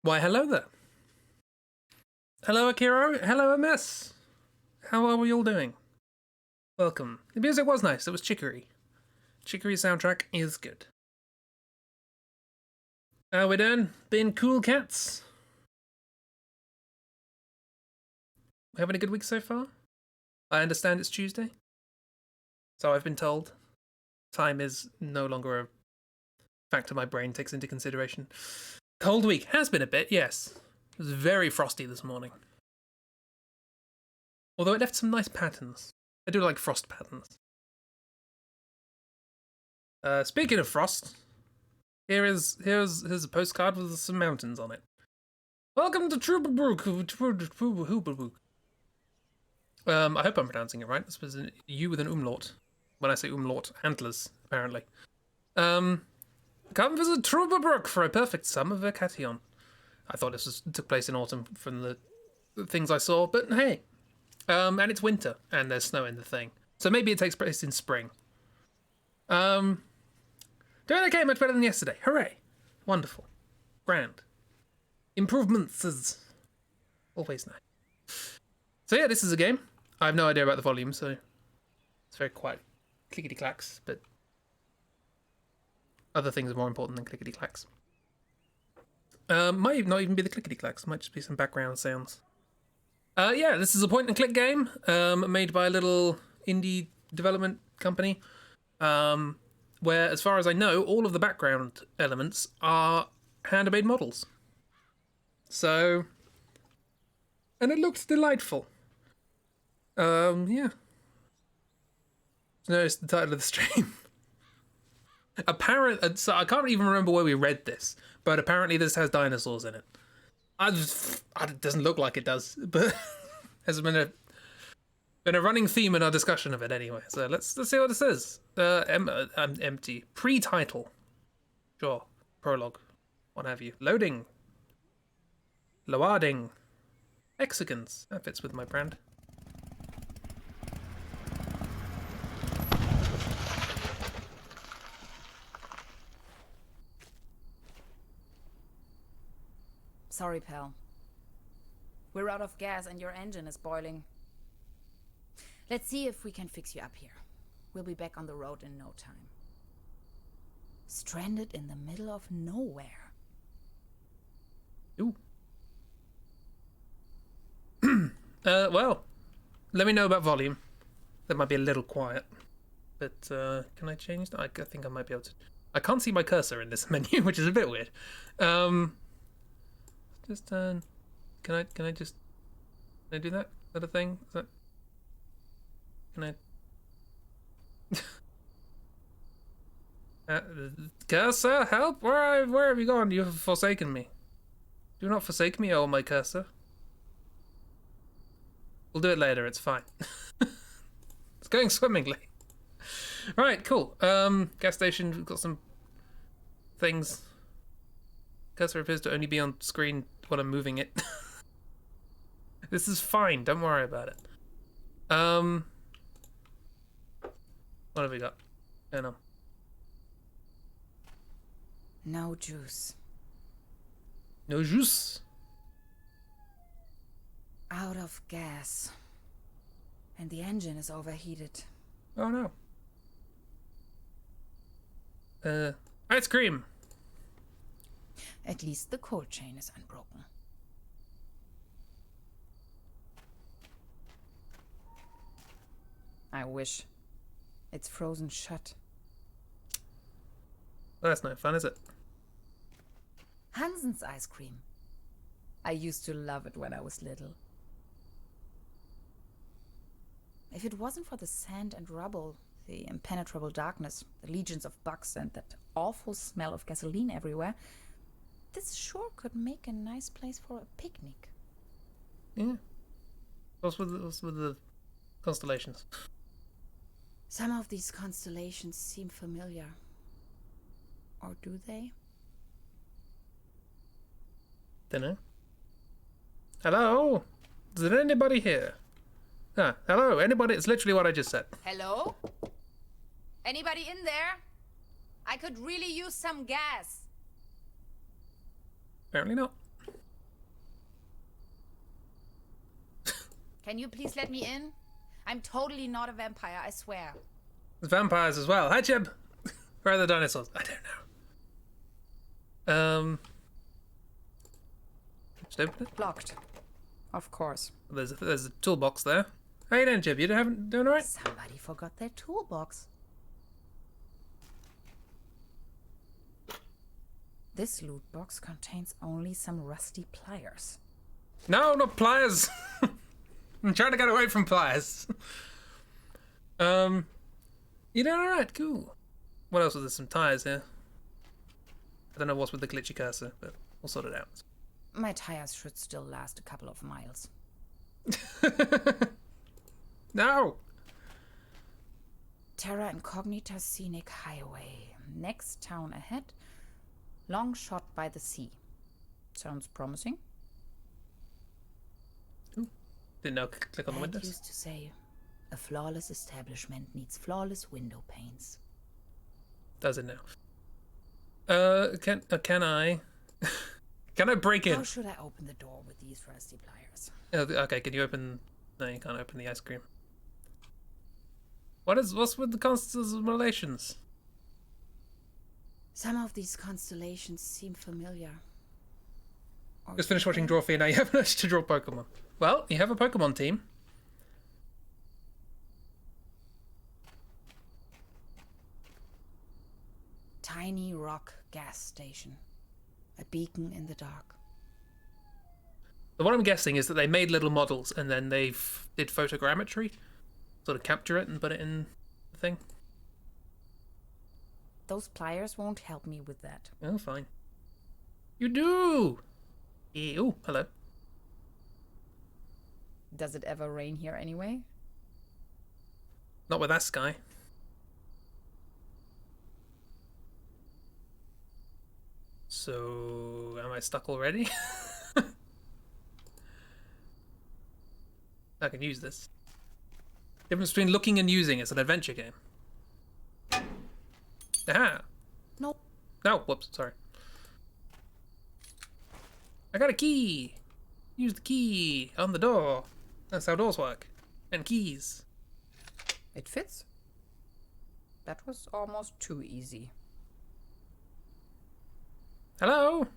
Why, hello there. Hello, Akiro. Hello, MS. How are we all doing? Welcome. The music was nice. It was Chicory. Chicory's soundtrack is good. How we doing? Been cool, cats? Having a good week so far? I understand it's Tuesday. So I've been told. Time is no longer a factor my brain takes into consideration. Cold week. Has been a bit, yes. It was very frosty this morning. Although it left some nice patterns. I do like frost patterns. Speaking of frost, here's a postcard with some mountains on it. Welcome to Trüberbrook. I hope I'm pronouncing it right. This was an U with an umlaut. When I say umlaut, antlers, apparently. Come visit Trüberbrook for a perfect summer vacation. I thought this took place in autumn from the things I saw, but hey. And it's winter, and there's snow in the thing. So maybe it takes place in spring. Doing okay, much better than yesterday. Hooray. Wonderful. Grand. Improvements is always nice. So yeah, this is a game. I have no idea about the volume, so it's very quiet. Clickety-clacks, but other things are more important than clickety-clacks. Might not even be the clickety-clacks. Might just be some background sounds. Yeah, this is a point-and-click game made by a little indie development company where, as far as I know, all of the background elements are handmade models. So, and it looks delightful. Yeah. Notice the title of the stream. So I can't even remember where we read this, but apparently this has dinosaurs in it. It doesn't look like it does, but has been a running theme in our discussion of it anyway. So let's see what this is. Empty pre-title, sure, prologue, what have you. Loading, loading, hexagons. That fits with my brand. Sorry, pal. We're out of gas and your engine is boiling. Let's see if we can fix you up here. We'll be back on the road in no time. Stranded in the middle of nowhere. Ooh. Well, let me know about volume. That might be a little quiet. But, can I change that? I think I might be able to. I can't see my cursor in this menu, which is a bit weird. Just turn. Can I do that? Is that a thing? Is that? Can I? Cursor, help! Where have you gone? You have forsaken me. Do not forsake me, oh my cursor. We'll do it later. It's fine. It's going swimmingly. Right, cool. Gas station. We've got some things. Cursor appears to only be on screen when I'm moving it. This is fine. Don't worry about it. What have we got? No. No juice. No juice. Out of gas. And the engine is overheated. Oh no. Ice cream. At least the cold chain is unbroken. I wish. It's frozen shut. Well, that's no fun, is it? Hansen's ice cream. I used to love it when I was little. If it wasn't for the sand and rubble, the impenetrable darkness, the legions of bugs, and that awful smell of gasoline everywhere, this sure could make a nice place for a picnic. Yeah. What's with the constellations? Some of these constellations seem familiar. Or do they? Dunno. Hello? Is there anybody here? Hello, anybody? It's literally what I just said. Hello? Anybody in there? I could really use some gas. Apparently not. Can you please let me in? I'm totally not a vampire, I swear. There's vampires as well. Hi, Jeb. Where are the dinosaurs? I don't know. Just open it. Blocked. Of course. There's a toolbox there. How you doing, Jeb? You doing alright? Somebody forgot their toolbox. This loot box contains only some rusty pliers. No, not pliers. I'm trying to get away from pliers. You doing alright? Cool. What else was there? Some tires here. I don't know what's with the glitchy cursor, but we'll sort it out. My tires should still last a couple of miles. No! Terra Incognita Scenic Highway. Next town ahead. Long shot by the sea. Sounds promising. Ooh. Didn't know. Click on the Dad windows. used to say, a flawless establishment needs flawless window panes. Does it now? Can I? Can I break in? How should I open the door with these rusty pliers? Okay, can you open? No, you can't open the ice cream. What's with the constellations? Some of these constellations seem familiar. Or Just finished do watching they? Draw Fear, now you have managed to draw Pokemon. Well, you have a Pokemon team. Tiny rock gas station. A beacon in the dark. So what I'm guessing is that they made little models and then they did photogrammetry, sort of capture it and put it in the thing. Those pliers won't help me with that. Oh, fine. You do! Oh, hello. Does it ever rain here anyway? Not with that sky. So, am I stuck already? I can use this. Difference between looking and using. It's an adventure game. Aha! Nope. No, whoops, sorry. I got a key! Use the key on the door. That's how doors work. And keys. It fits. That was almost too easy. Hello?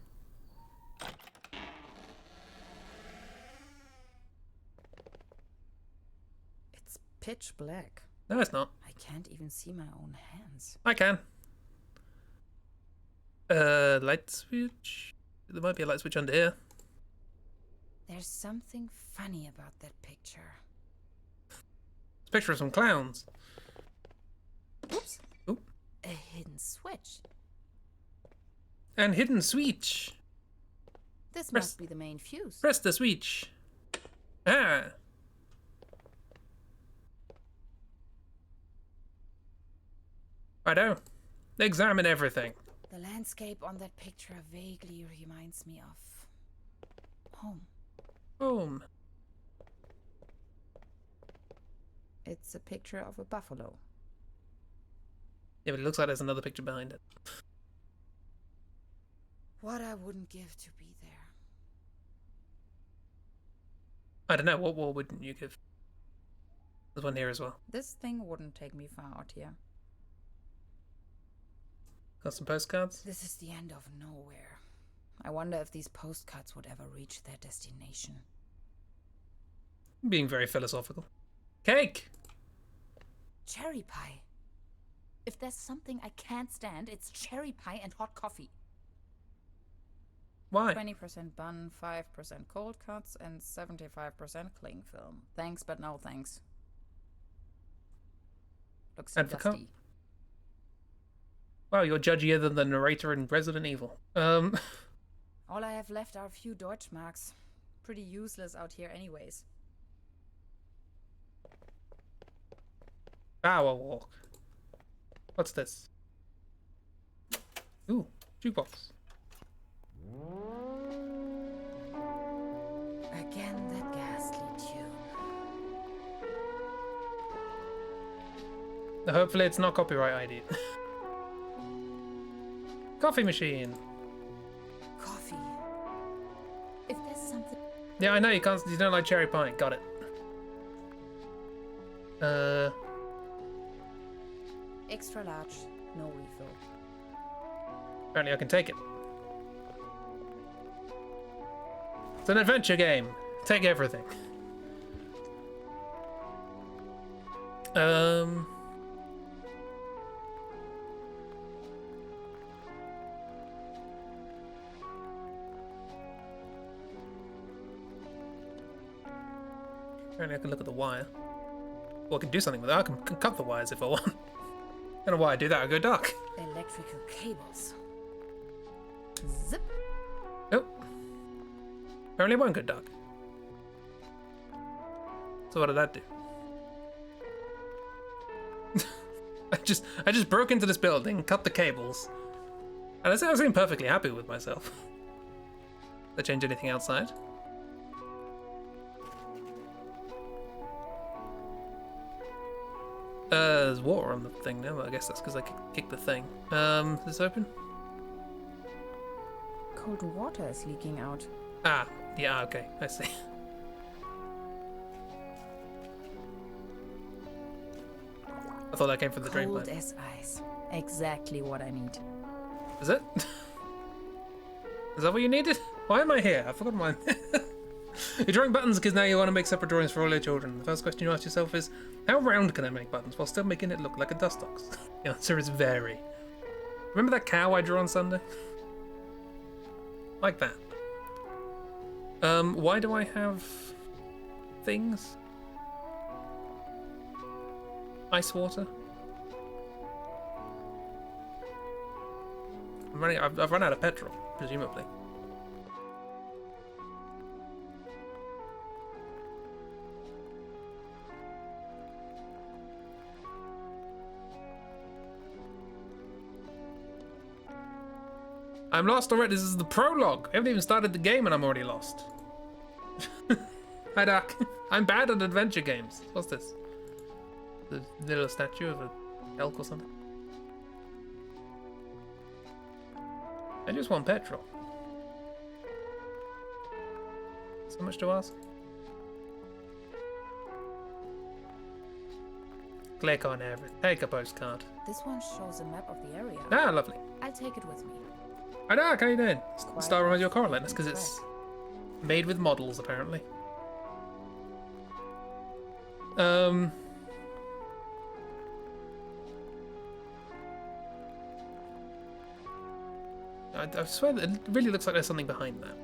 It's pitch black. No, it's not. I can't even see my own hands. I can. Light switch? There might be a light switch under here. There's something funny about that picture. It's a picture of some clowns. Oops. Oop. A hidden switch. And hidden switch. This Press- must be the main fuse. Press the switch. Ah. Righto. Examine everything. The landscape on that picture vaguely reminds me of home. Boom. It's a picture of a buffalo. Yeah, but it looks like there's another picture behind it. What I wouldn't give to be there. I don't know. What war wouldn't you give? There's one here as well. This thing wouldn't take me far out here. Got some postcards. This is the end of nowhere. I wonder if these postcards would ever reach their destination. Being very philosophical. Cake! Cherry pie. If there's something I can't stand, it's cherry pie and hot coffee. Why? 20% bun, 5% cold cuts, and 75% cling film. Thanks, but no thanks. Looks so Advocate? dusty. Wow, you're judgier than the narrator in Resident Evil. All I have left are a few Deutschmarks. Pretty useless out here anyways. Power walk. What's this? Ooh, jukebox. Again, that ghastly tune. Hopefully it's not copyright ID. Coffee machine. Coffee. If there's something... Yeah, I know you can't. You don't like cherry pie. Got it. Extra large, no refill. Apparently I can take it. It's an adventure game. Take everything. Apparently I can look at the wire. Well, I can do something with that. I can cut the wires if I want. I don't know why I do that. I go dark. Electrical cables. Zip. Oh. Apparently it won't go dark. So what did that do? I just broke into this building, cut the cables, and I seem perfectly happy with myself. Did I change anything outside? There's water on the thing now, but I guess that's because I kicked the thing. Is this open? Cold water is leaking out. Ah, yeah, okay, I see. I thought that came from the drain pipe. Cold as ice. Exactly what I need. Is it? Is that what you needed? Why am I here? I forgot mine. You're drawing buttons because now you want to make separate drawings for all your children. The first question you ask yourself is, how round can I make buttons while still making it look like a dust box? The answer is very. Remember that cow I drew on Sunday? Like that. Why do I have things? Ice water? I've run out of petrol, presumably. I'm lost already. This is the prologue. I haven't even started the game and I'm already lost. Hi, Doc. I'm bad at adventure games. What's this? The little statue of a elk or something? I just want petrol. So much to ask. Click on everything. Take a postcard. This one shows a map of the area. Ah, lovely. I'll take it with me. Hi, Doc. How you doing? Quite Star reminds you of nice. Coraline. That's because it's made with models, apparently. I swear that it really looks like there's something behind that.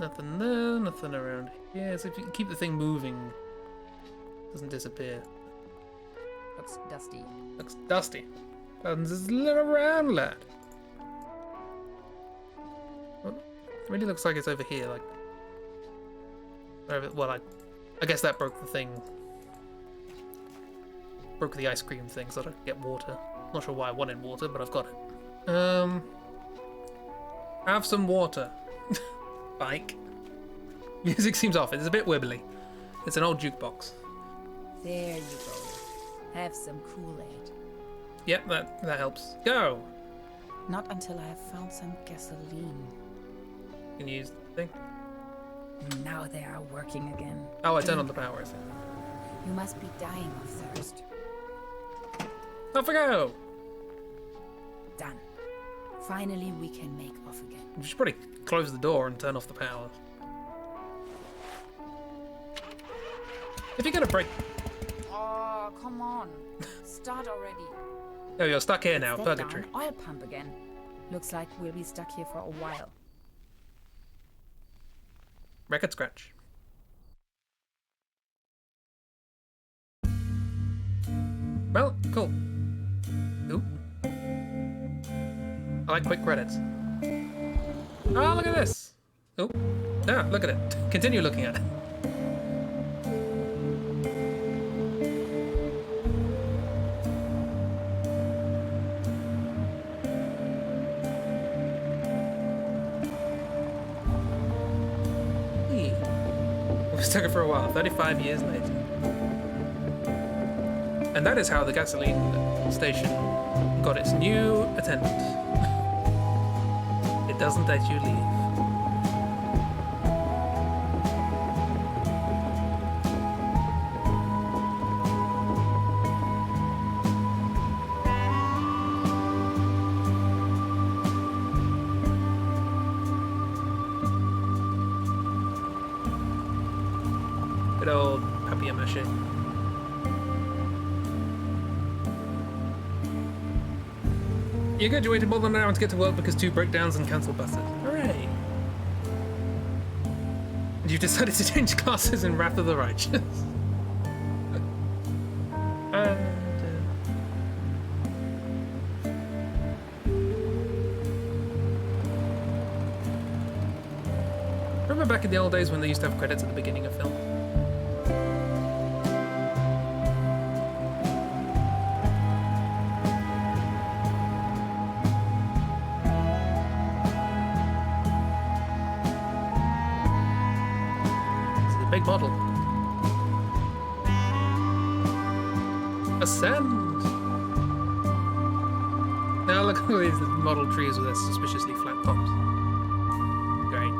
Nothing there, nothing around here. So if you can keep the thing moving, it doesn't disappear. Looks dusty. Looks dusty. Buttons is a little round, lad. Well, it really looks like it's over here, like. Well, I guess that broke the thing. Broke the ice cream thing so that I could get water. Not sure why I wanted water, but I've got it. Have some water. Bike. Music seems off. It's a bit wibbly. It's an old jukebox. There you go. Have some Kool-Aid. Yep, that helps. Go! Not until I have found some gasoline. Can you use the thing? Now they are working again. Oh, I turned on the power, I think. You must be dying of thirst. Off we go! Done. Finally, we can make off again. You should probably close the door and turn off the power. If you're gonna break... Oh, come on. Start already. Oh, you're stuck here now, Step purgatory. down, oil pump again. Looks like we'll be stuck here for a while. Record scratch. Well, cool. Ooh. I like quick credits. Oh, look at this. Oh, yeah, look at it. Continue looking at it. Hey. We stuck it for a while, 35 years later. And that is how the gasoline station got its new attendant. It doesn't let you leave. Good old papier-mâché. You good? You waited more than an hour to get to work because 2 breakdowns and cancelled buses. Hooray! And you've decided to change classes in Wrath of the Righteous. Remember back in the old days when they used to have credits at the beginning of film? This is a big model. Ascend! Now look at these model trees with their suspiciously flat tops. Great.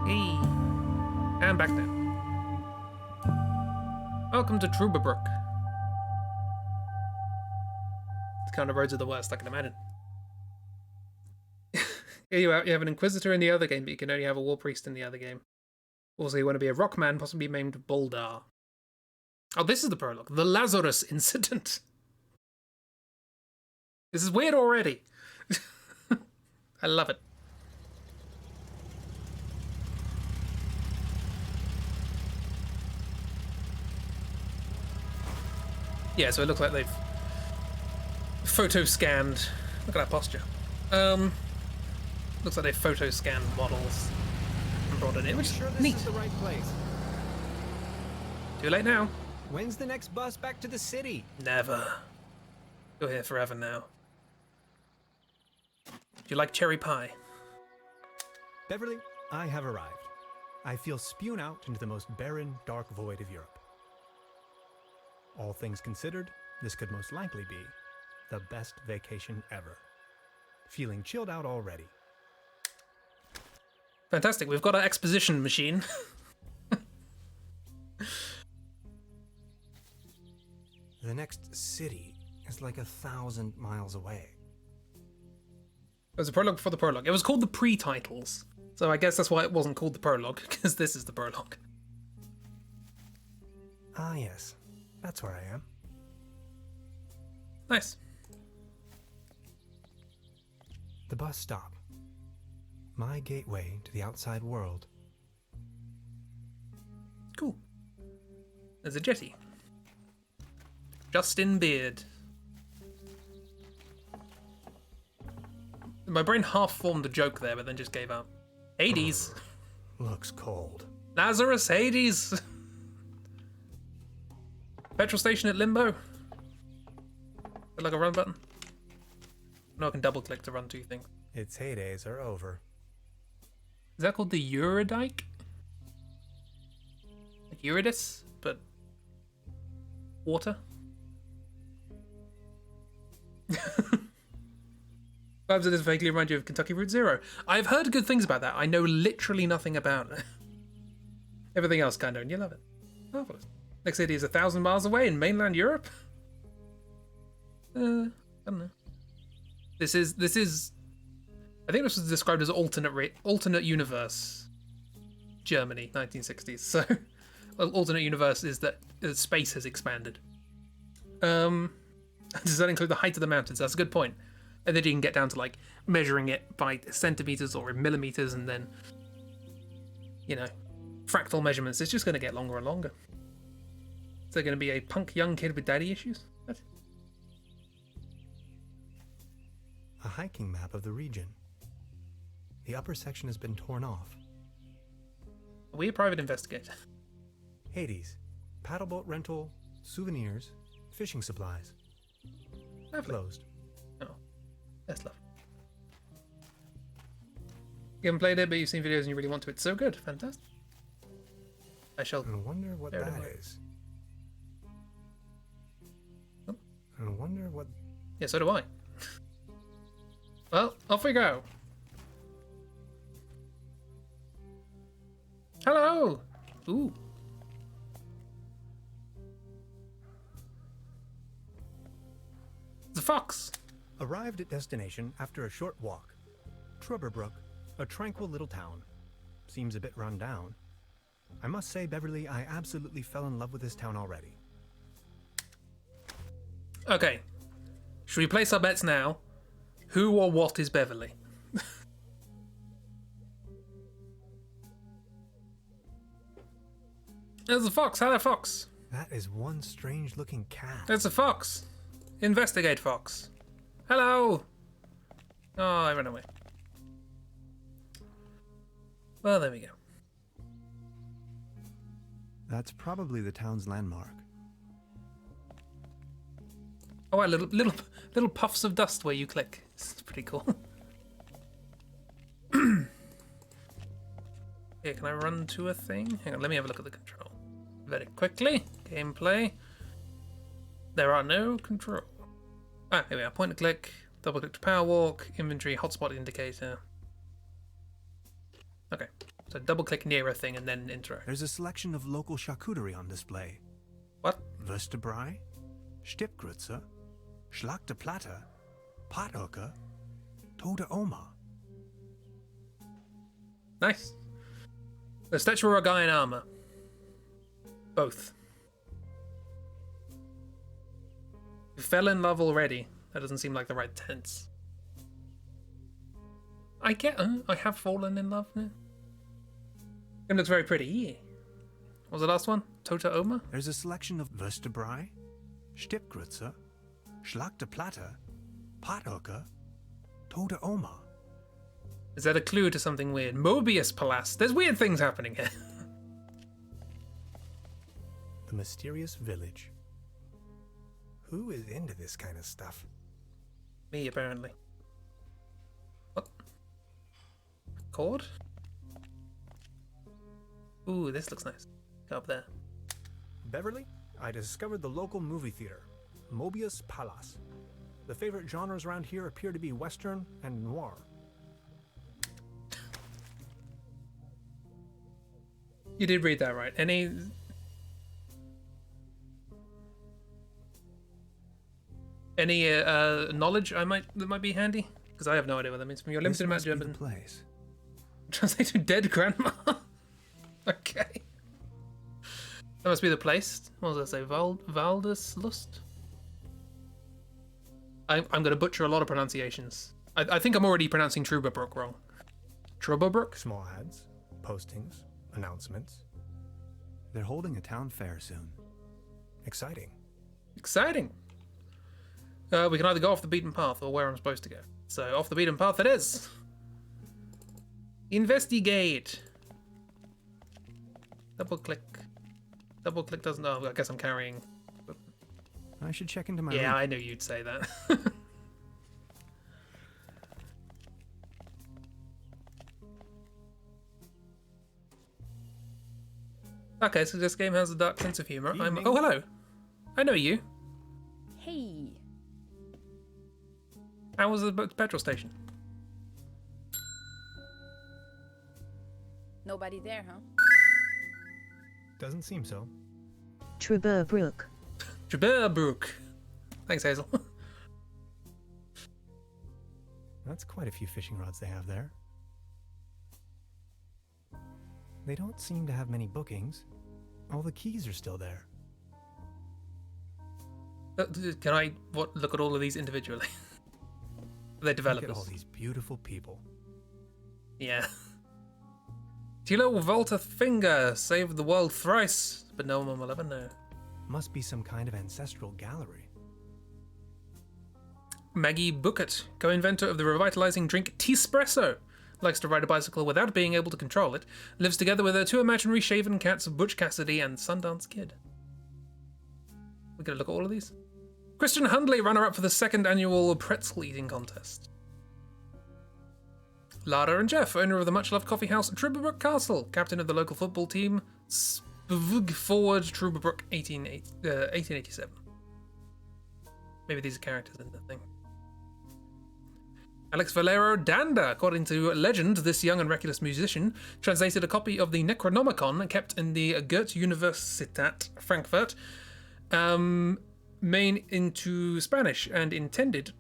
Hey. And back down. Welcome to Trüberbrook. The kind of roads are the worst, I can imagine. Here you have an Inquisitor in the other game, but you can only have a War Priest in the other game. Also, you want to be a rockman, possibly named Boldar. Oh, this is the prologue. The Lazarus Incident. This is weird already. I love it. Yeah, so it looks like they've photo scanned. Look at that posture. Looks like they've photo scanned models and brought it in, which is sure this neat. is the right place. Too late now. When's the next bus back to the city? Never. You're here forever now. Do you like cherry pie? Beverly, I have arrived. I feel spewed out into the most barren, dark void of Europe. All things considered, this could most likely be the best vacation ever. Feeling chilled out already. Fantastic. We've got our exposition machine. The next city is like 1,000 miles away. It was a prologue before the prologue. It was called the pre-titles. So I guess that's why it wasn't called the prologue, because this is the prologue. Ah, yes. That's where I am. Nice. The bus stop. My gateway to the outside world. Cool. There's a jetty. Justin Beard. My brain half formed a joke there, but then just gave up. Hades. Looks cold. Lazarus Hades. Petrol station at Limbo. Like a run button. No, I can double click to run 2 things. Its heydays are over. Is that called the Eurydyke? Like Eurydice, but water? Vibes of this vaguely remind you of Kentucky Route Zero. I've heard good things about that. I know literally nothing about it. Everything else kind of, and you love it. Marvelous. Next city is 1,000 miles away in mainland Europe. I don't know. This is. I think this was described as alternate universe, Germany, 1960s. So, alternate universe is that space has expanded. Does that include the height of the mountains? That's a good point. And then you can get down to like measuring it by centimeters or in millimeters, and then, you know, fractal measurements. It's just going to get longer and longer. Is there going to be a punk young kid with daddy issues? What? A hiking map of the region. The upper section has been torn off. Are we a private investigator? Hades. Paddleboat rental, souvenirs, fishing supplies. Lovely. Closed. Oh, that's lovely. You haven't played it, but you've seen videos and you really want to. It's so good. Fantastic. I shall. I wonder what that is. Oh. I wonder what... Yeah, so do I. Well, off we go. Hello! Ooh. The fox. Arrived at destination after a short walk. Trüberbrook, a tranquil little town. seems a bit run down. I must say, Beverly, I absolutely fell in love with this town already. Okay. Should we place our bets now? Who or what is Beverly? There's a fox. Hello, fox. That is one strange-looking cat. There's a fox. Investigate, fox. Hello. Oh, I ran away. Well, there we go. That's probably the town's landmark. Oh, wow, little puffs of dust where you click. It's pretty cool. Here, can I run to a thing? Hang on, let me have a look at the control. Very quickly. Gameplay. There are no control. Ah, here we are. Point and click. Double click to power walk. Inventory. Hotspot indicator. Okay. So double click near a thing and then intro. There's a selection of local charcuterie on display. What? Würstebrei, Stippgrütze, Schlachte Platte, Pothocker, Tote Oma. Nice. The statue or a guy in armor? Both. You fell in love already. That doesn't seem like the right tense. I have fallen in love now. It looks very pretty. Yeah. What was the last one? Tota Oma? There's a selection of Würstebrei, Stippgrütze, Schlachte Platte, Pothocker, Tote Oma. Is that a clue to something weird? Mobius Palace. There's weird things happening here. The mysterious village. Who is into this kind of stuff? Me, apparently. What? Chord? Ooh, this looks nice. Go up there. Beverly, I discovered the local movie theater, Mobius Palace. The favorite genres around here appear to be Western and noir. You did read that right. Any knowledge that might be handy? Because I have no idea what that means. From your limited amount of German. Place. Translate to dead grandma. Okay. That must be the place. What does that say? Valdeslust? I'm going to butcher a lot of pronunciations. I think I'm already pronouncing Trüberbrook wrong. Trüberbrook? Small ads, postings, announcements. They're holding a town fair soon. Exciting. Exciting. We can either go off the beaten path or where I'm supposed to go. So off the beaten path it is. Investigate. Double click. Double click doesn't. Oh, I guess I'm carrying. I should check into my Yeah, room. I knew you'd say that. Okay, so this game has a dark sense of humor. Oh, hello. I know you. Hey. How was the petrol station? Nobody there, huh? Doesn't seem so. Trüberbrook. Trüberbrook. Thanks, Hazel. That's quite a few fishing rods they have there. They don't seem to have many bookings. All the keys are still there. Can I look at all of these individually? They're developers. Look at all these beautiful people. Yeah. Tilo Volta Finger saved the world thrice, but no one will ever know. Must be some kind of ancestral gallery. Maggie Bucket, co-inventor of the revitalizing drink Teespresso, likes to ride a bicycle without being able to control it, lives together with her two imaginary shaven cats, Butch Cassidy and Sundance Kid. We're going to look at all of these. Christian Hundley, runner-up for the second annual pretzel eating contest. Lada and Jeff, owner of the much-loved coffee house Trüberbrook Castle, captain of the local football team Spvug Forward Trüberbrook 1887. Maybe these are characters in the thing. Alex Valero Danda, according to legend, this young and reckless musician translated a copy of the Necronomicon kept in the Goethe-Universität Frankfurt Main into Spanish and intended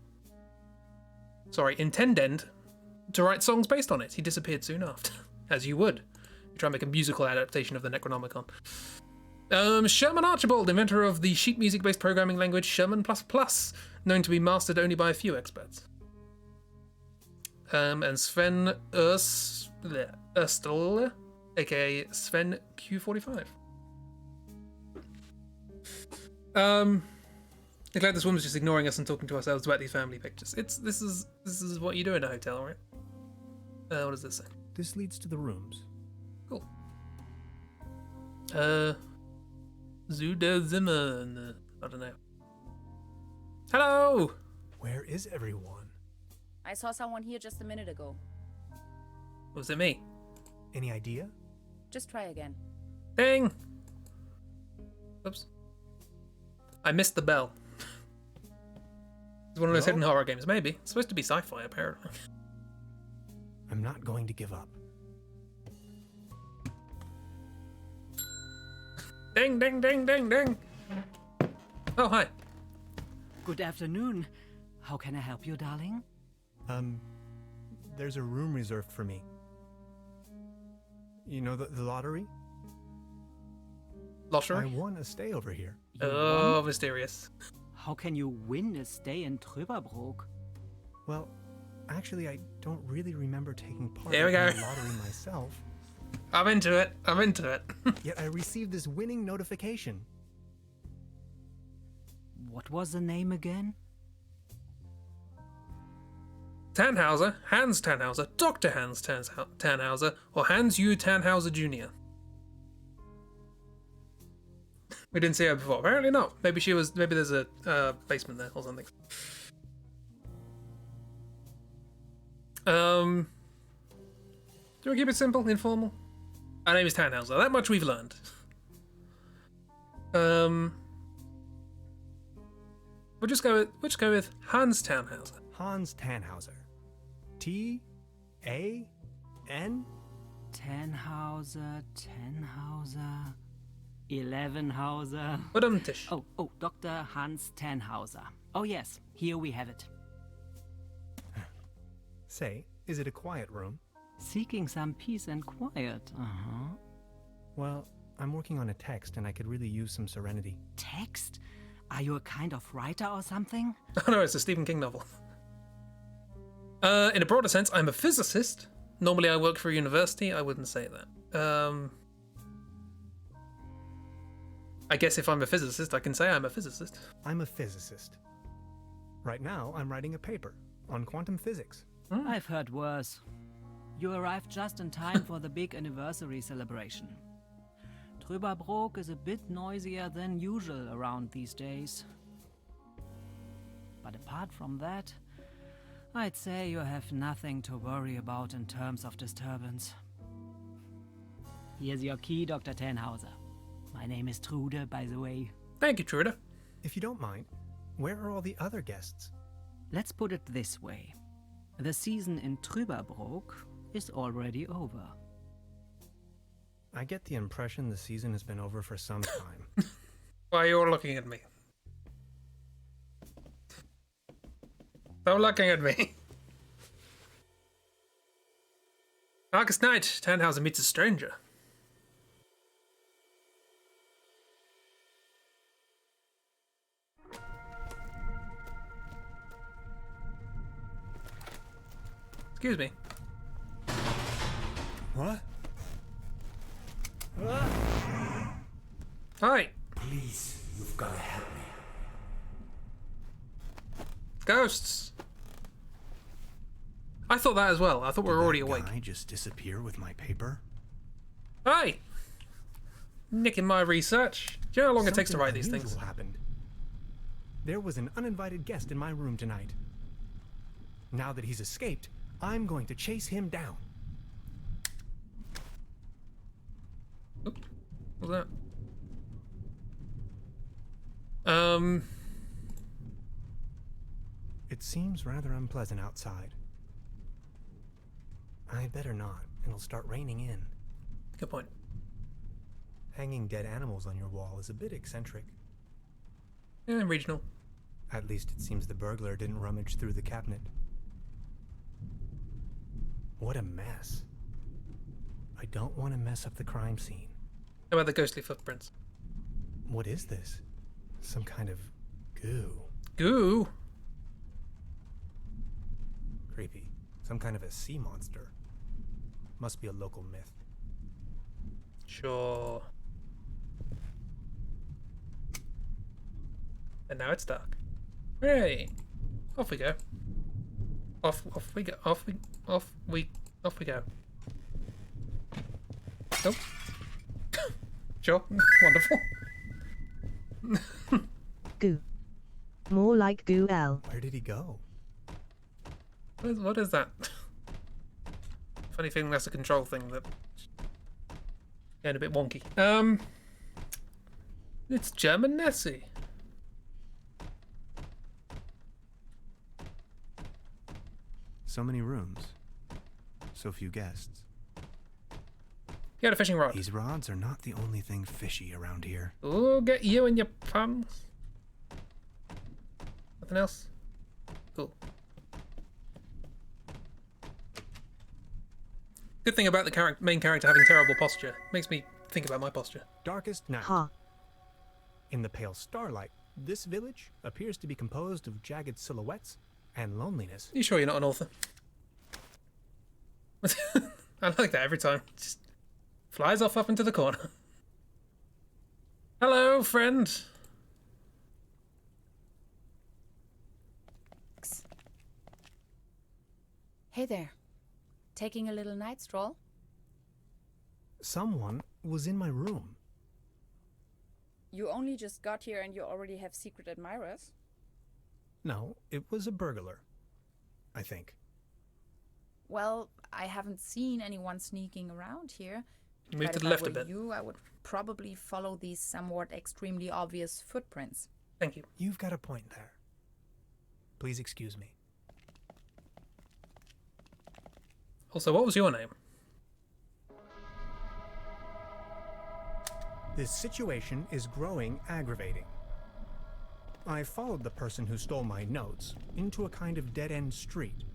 to write songs based on it. He disappeared soon after, as you would. Try and make a musical adaptation of the Necronomicon. Sherman Archibald, inventor of the sheet music-based programming language Sherman++, known to be mastered only by a few experts. And Sven Erstel, aka Sven Q45. I'm glad this woman's just ignoring us and talking to ourselves about these family pictures. This is what you do in a hotel, right? What does this say? This leads to the rooms. Cool. Zuder I don't know. Hello! Where is everyone? I saw someone here just a minute ago. Was it me? Any idea? Just try again. Ding! Oops. I missed the bell. It's one of those hidden horror games. Maybe. It's supposed to be sci-fi, apparently. I'm not going to give up. Ding, ding, ding, ding, ding! Oh, hi. Good afternoon. How can I help you, darling? There's a room reserved for me. You know the lottery? I Lottery? won a stay over here. Oh, mysterious. How can you win a stay in Trüberbrook? Well, actually, I don't really remember taking part There we in go. the lottery myself. I'm into it. I'm into it. Yet I received this winning notification. What was the name again? Tannhauser, Hans Tannhauser, Dr. Hans Tannhauser, or Hans U. Tannhauser Jr. We didn't see her before. Apparently not. Maybe there's a basement there or something. Do we keep it simple, informal? Our name is Tannhauser. That much we've learned. We'll just go with Hans Tannhauser. Hans Tannhauser. T-A-N? Tannhauser, 11hauser. Tish. Oh, Dr. Hans Tannhauser. Oh yes, here we have it. Say, is it a quiet room? Seeking some peace and quiet. Well, I'm working on a text and I could really use some serenity. Text? Are you a kind of writer or something? Oh no, it's a Stephen King novel. In a broader sense, I'm a physicist. Normally I work for a university. I wouldn't say that. I guess if I'm a physicist, I can say I'm a physicist. I'm a physicist. Right now, I'm writing a paper on quantum physics. I've heard worse. You arrived just in time for the big anniversary celebration. Trüberbrook is a bit noisier than usual around these days. But apart from that, I'd say you have nothing to worry about in terms of disturbance. Here's your key, Dr. Tannhauser. My name is Trude, by the way. Thank you, Trude. If you don't mind, where are all the other guests? Let's put it this way. The season in Trüberbrook is already over. I get the impression the season has been over for some time. Why are you all looking at me? Stop looking at me. Darkest night, Tannhauser meets a stranger. Excuse me. What? Hi. Please, you've got to help me. Ghosts. I thought that as well. I thought we were already awake. I just disappear with my paper? Hi. Nicking my research. Do you know how long it takes to Something write these things? unusual happened. There was an uninvited guest in my room tonight. Now that he's escaped, I'm going to chase him down. Oop. What was that? It seems rather unpleasant outside. I'd better not. It'll start raining in. Good point. Hanging dead animals on your wall is a bit eccentric. Yeah, regional. At least it seems the burglar didn't rummage through the cabinet. What a mess. A I don't want to mess up the crime scene. How about the ghostly footprints? What is this? Some kind of goo. Goo? Creepy. Some kind of a sea monster. Must be a local myth. Sure. And now it's dark. Hey, off we go. Off we go. Off we go. Oh. Sure. Wonderful. Goo. More like goo L. Where did he go? What is that? Funny thing, that's a control thing that getting a bit wonky. It's German Nessie. So many rooms. So few guests. You had a fishing rod. These rods are not the only thing fishy around here. Oh, get you and your puns. Nothing else? Cool. Good thing about the main character having terrible posture. Makes me think about my posture. Darkest night. Ha. In the pale starlight, this village appears to be composed of jagged silhouettes and loneliness. You sure you're not an author? I like that every time. Just flies off up into the corner. Hello, friend. Hey there. Taking a little night stroll? Someone was in my room. You only just got here and you already have secret admirers? No, it was a burglar. I think. Well, I haven't seen anyone sneaking around here. Move But to if the I left a were bit. you, I would probably follow these somewhat extremely obvious footprints. Thank you. You've got a point there. Please excuse me. Also, what was your name? This situation is growing aggravating. I followed the person who stole my notes into a kind of dead-end street.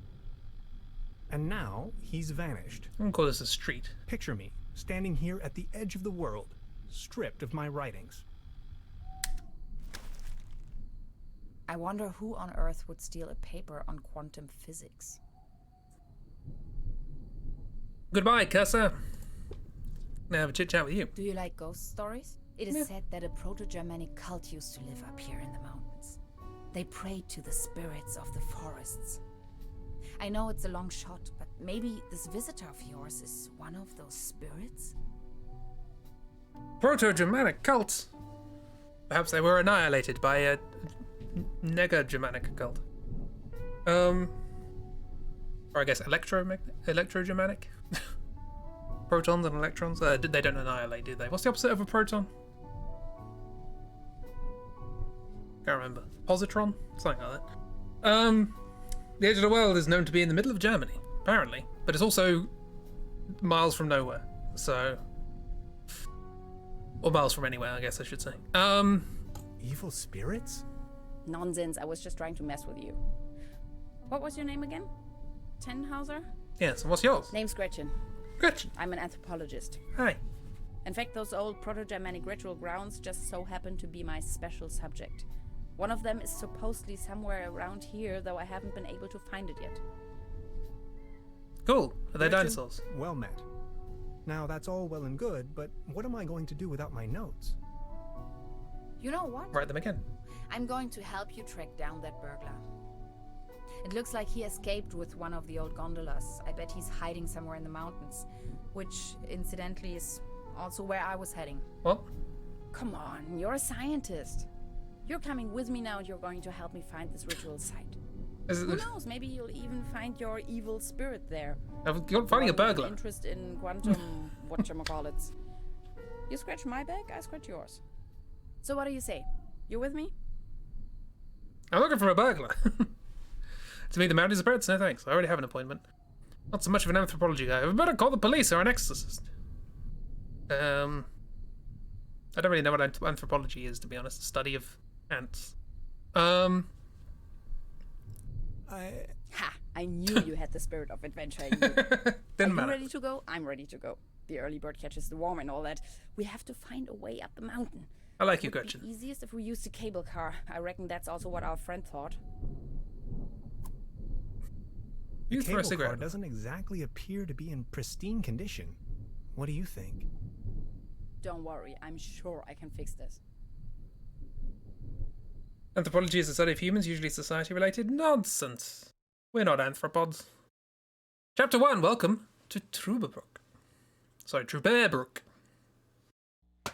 And now he's vanished. I'm gonna call this a street. Picture me standing here at the edge of the world, stripped of my writings. I wonder who on earth would steal a paper on quantum physics. Goodbye, Cussa. Now have a chit chat with you. Do you like ghost stories? It is said that a proto-Germanic cult used to live up here in the mountains. They prayed to the spirits of the forests. I know it's a long shot, but maybe this visitor of yours is one of those spirits? Proto-Germanic cults. Perhaps they were annihilated by a nega-Germanic cult. Or I guess electro-Germanic? Protons and electrons? They don't annihilate, do they? What's the opposite of a proton? Can't remember. Positron? Something like that. The edge of the world is known to be in the middle of Germany, apparently. But it's also miles from nowhere. So... or miles from anywhere, I guess I should say. Evil spirits? Nonsense, I was just trying to mess with you. What was your name again? Tenhauser? Yes, and what's yours? Name's Gretchen. Gretchen. I'm an anthropologist. Hi. In fact, those old Proto-Germanic ritual grounds just so happen to be my special subject. One of them is supposedly somewhere around here, though I haven't been able to find it yet. Cool. Are they Gretchen, dinosaurs? Well met. Now that's all well and good, but what am I going to do without my notes? You know what? Write them again. I'm going to help you track down that burglar. It looks like he escaped with one of the old gondolas. I bet he's hiding somewhere in the mountains, which, incidentally, is also where I was heading. What? Come on, you're a scientist. You're coming with me now and you're going to help me find this ritual site. Who knows, maybe you'll even find your evil spirit there. You're finding a One with an burglar. interest in quantum, whatchamacallits. You scratch my back, I scratch yours. So what do you say? You with me? I'm looking for a burglar. To me, the mountains are birds. No thanks. I already have an appointment. Not so much of an anthropology guy. We better call the police or an exorcist. I don't really know what anthropology is, to be honest. The study of ants. I... Ha! I knew you had the spirit of adventure in you. Didn't Are you matter. ready to go? I'm ready to go. The early bird catches the worm and all that. We have to find a way up the mountain. I like you, Would be Gretchen. easiest if we use the cable car. I reckon that's also what our friend thought. The You throw a cable car cigarette. doesn't exactly appear to be in pristine condition. What do you think? Don't worry, I'm sure I can fix this. Anthropology is the study of humans, usually society-related nonsense. We're not anthropods. Chapter 1, welcome to Trüberbrook. Sorry, Trüberbrook.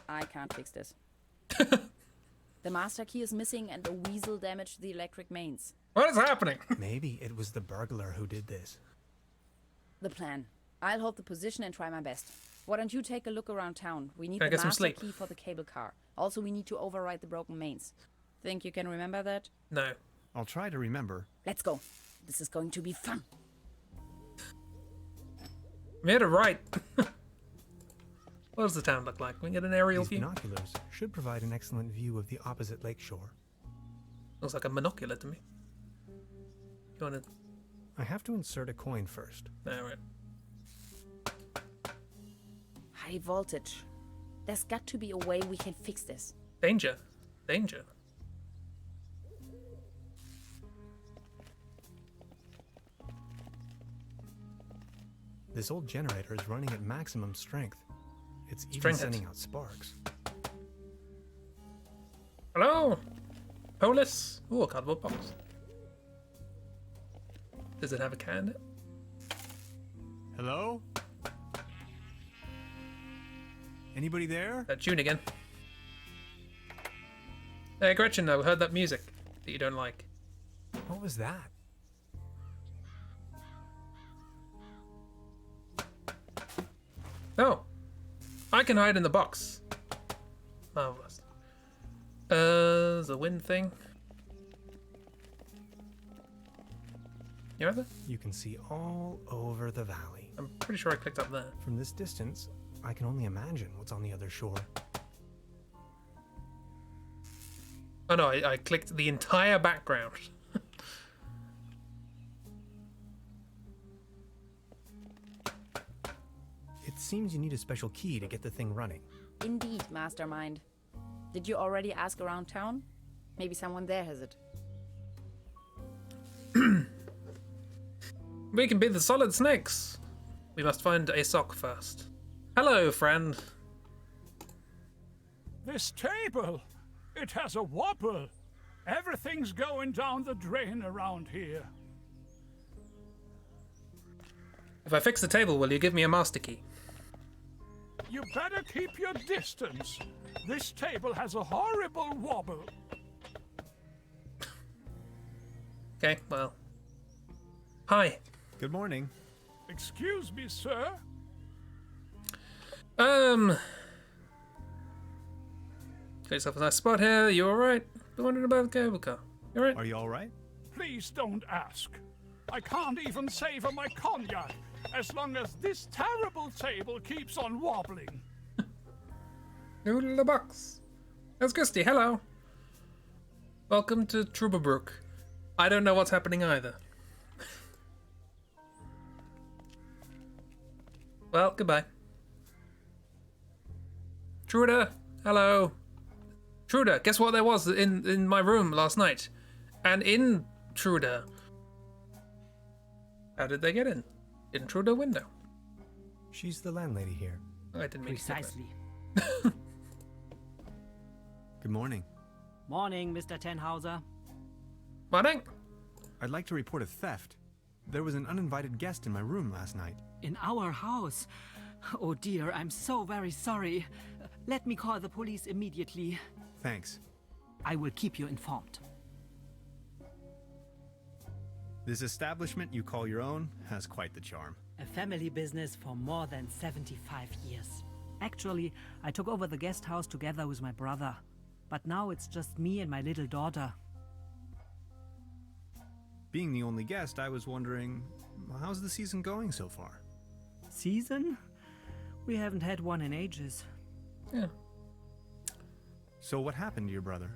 I can't fix this. The master key is missing and the weasel damaged the electric mains. What is happening? Maybe it was the burglar who did this. The plan. I'll hold the position and try my best. Why don't you take a look around town? We need Can I the get some master sleep? key for the cable car. Also, we need to override the broken mains. Think you can remember that? No. I'll try to remember. Let's go. This is going to be fun. I'm here to write. What does the town look like? Can we get an aerial These view? binoculars should provide an excellent view of the opposite lakeshore. Looks like a monocular to me. You want to... I have to insert a coin first. No, right. High voltage. There's got to be a way we can fix this. Danger. Danger. This old generator is running at maximum strength. It's even Strength it. sending out sparks. Hello? Polis? Ooh, a cardboard box. Does it have a can in it? Hello? Anybody there? That tune again. Hey, Gretchen, I heard that music that you don't like. What was that? Oh. I can hide in the box. Marvelous. The wind thing. You right there? You can see all over the valley. I'm pretty sure I clicked up there. From this distance, I can only imagine what's on the other shore. Oh no, I clicked the entire background. It seems you need a special key to get the thing running. Indeed, mastermind. Did you already ask around town? Maybe someone there has it. We can be the solid snakes. We must find a sock first. Hello, friend. This table, it has a wobble. Everything's going down the drain around here. If I fix the table, will you give me a master key? You better keep your distance. This table has a horrible wobble. Okay, well. Hi. Good morning. Excuse me, sir. Got yourself a nice spot here. You alright? Been wondering about the cable car. You alright? Are you all right? Please don't ask. I can't even savor my cognac as long as this terrible table keeps on wobbling. Noodle the box. That's Christy. Hello. Welcome to Trüberbrook. I don't know what's happening either. Well, goodbye. Truder, hello. Truder, guess what there was in my room last night? An intruder. How did they get in? Intruder window. She's the landlady here. I didn't mean to say that. Precisely. Good morning. Morning, Mr. Tenhauser. Morning. I'd like to report a theft. There was an uninvited guest in my room last night. In our house? Oh dear, I'm so very sorry. Let me call the police immediately. Thanks. I will keep you informed. This establishment you call your own has quite the charm. A family business for more than 75 years. Actually, I took over the guest house together with my brother. But now it's just me and my little daughter. Being the only guest, I was wondering, how's the season going so far? Season? We haven't had one in ages. Yeah. So what happened to your brother?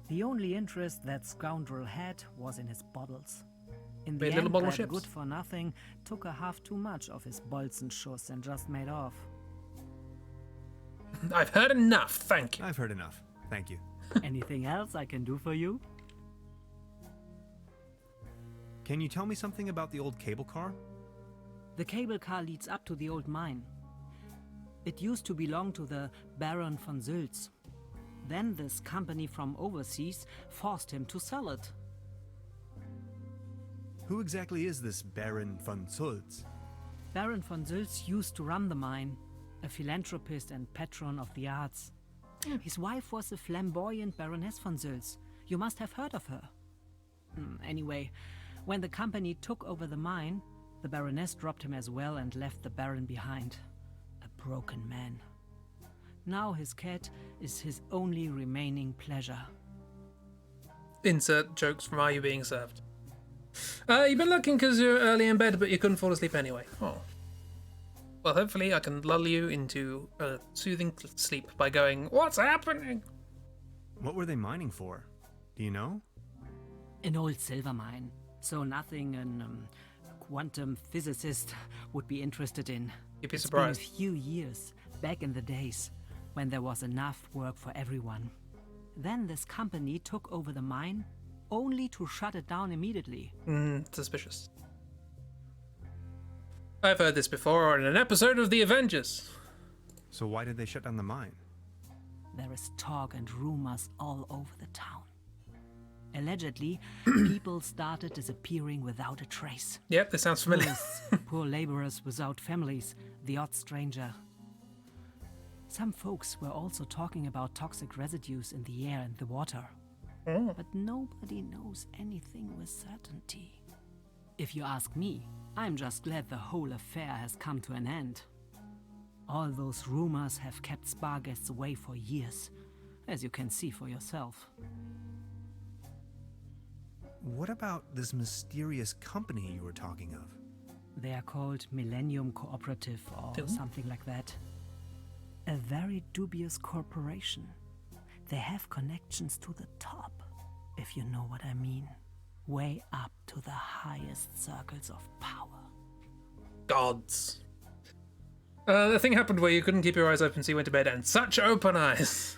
The only interest that scoundrel had was in his bottles. In the Made little end, bottle that ships. good for nothing took a half too much of his Bolzenschuss and just made off. I've heard enough, thank you. I've heard enough. Thank you. Anything else I can do for you? Can you tell me something about the old cable car? The cable car leads up to the old mine. It used to belong to the Baron von Sülz. Then this company from overseas forced him to sell it. Who exactly is this Baron von Sülz? Baron von Sülz used to run the mine, a philanthropist and patron of the arts. His wife was a flamboyant Baroness von Sülz. You must have heard of her. Anyway, when the company took over the mine, the Baroness dropped him as well and left the Baron behind. A broken man. Now his cat is his only remaining pleasure. Insert jokes from Are You Being Served? You've been looking because you're early in bed, but you couldn't fall asleep anyway. Oh. Well, hopefully I can lull you into a soothing sleep by going, "What's happening?" What were they mining for? Do you know? An old silver mine, so nothing a quantum physicist would be interested in. You'd be It's surprised. been a few years, back in the days, when there was enough work for everyone. Then this company took over the mine, only to shut it down immediately. Suspicious. I've heard this before in an episode of The Avengers. So why did they shut down the mine? There is talk and rumors all over the town. Allegedly, people started disappearing without a trace. Yep, this sounds familiar. Tourists, poor laborers without families, the odd stranger. Some folks were also talking about toxic residues in the air and the water. But nobody knows anything with certainty. If you ask me, I'm just glad the whole affair has come to an end. All those rumors have kept spa guests away for years, as you can see for yourself. What about this mysterious company you were talking of? They are called Millennium Cooperative or something like that. A very dubious corporation. They have connections to the top, if you know what I mean. Way up to the highest circles of power. Gods. The thing happened where you couldn't keep your eyes open so you went to bed, and such open eyes.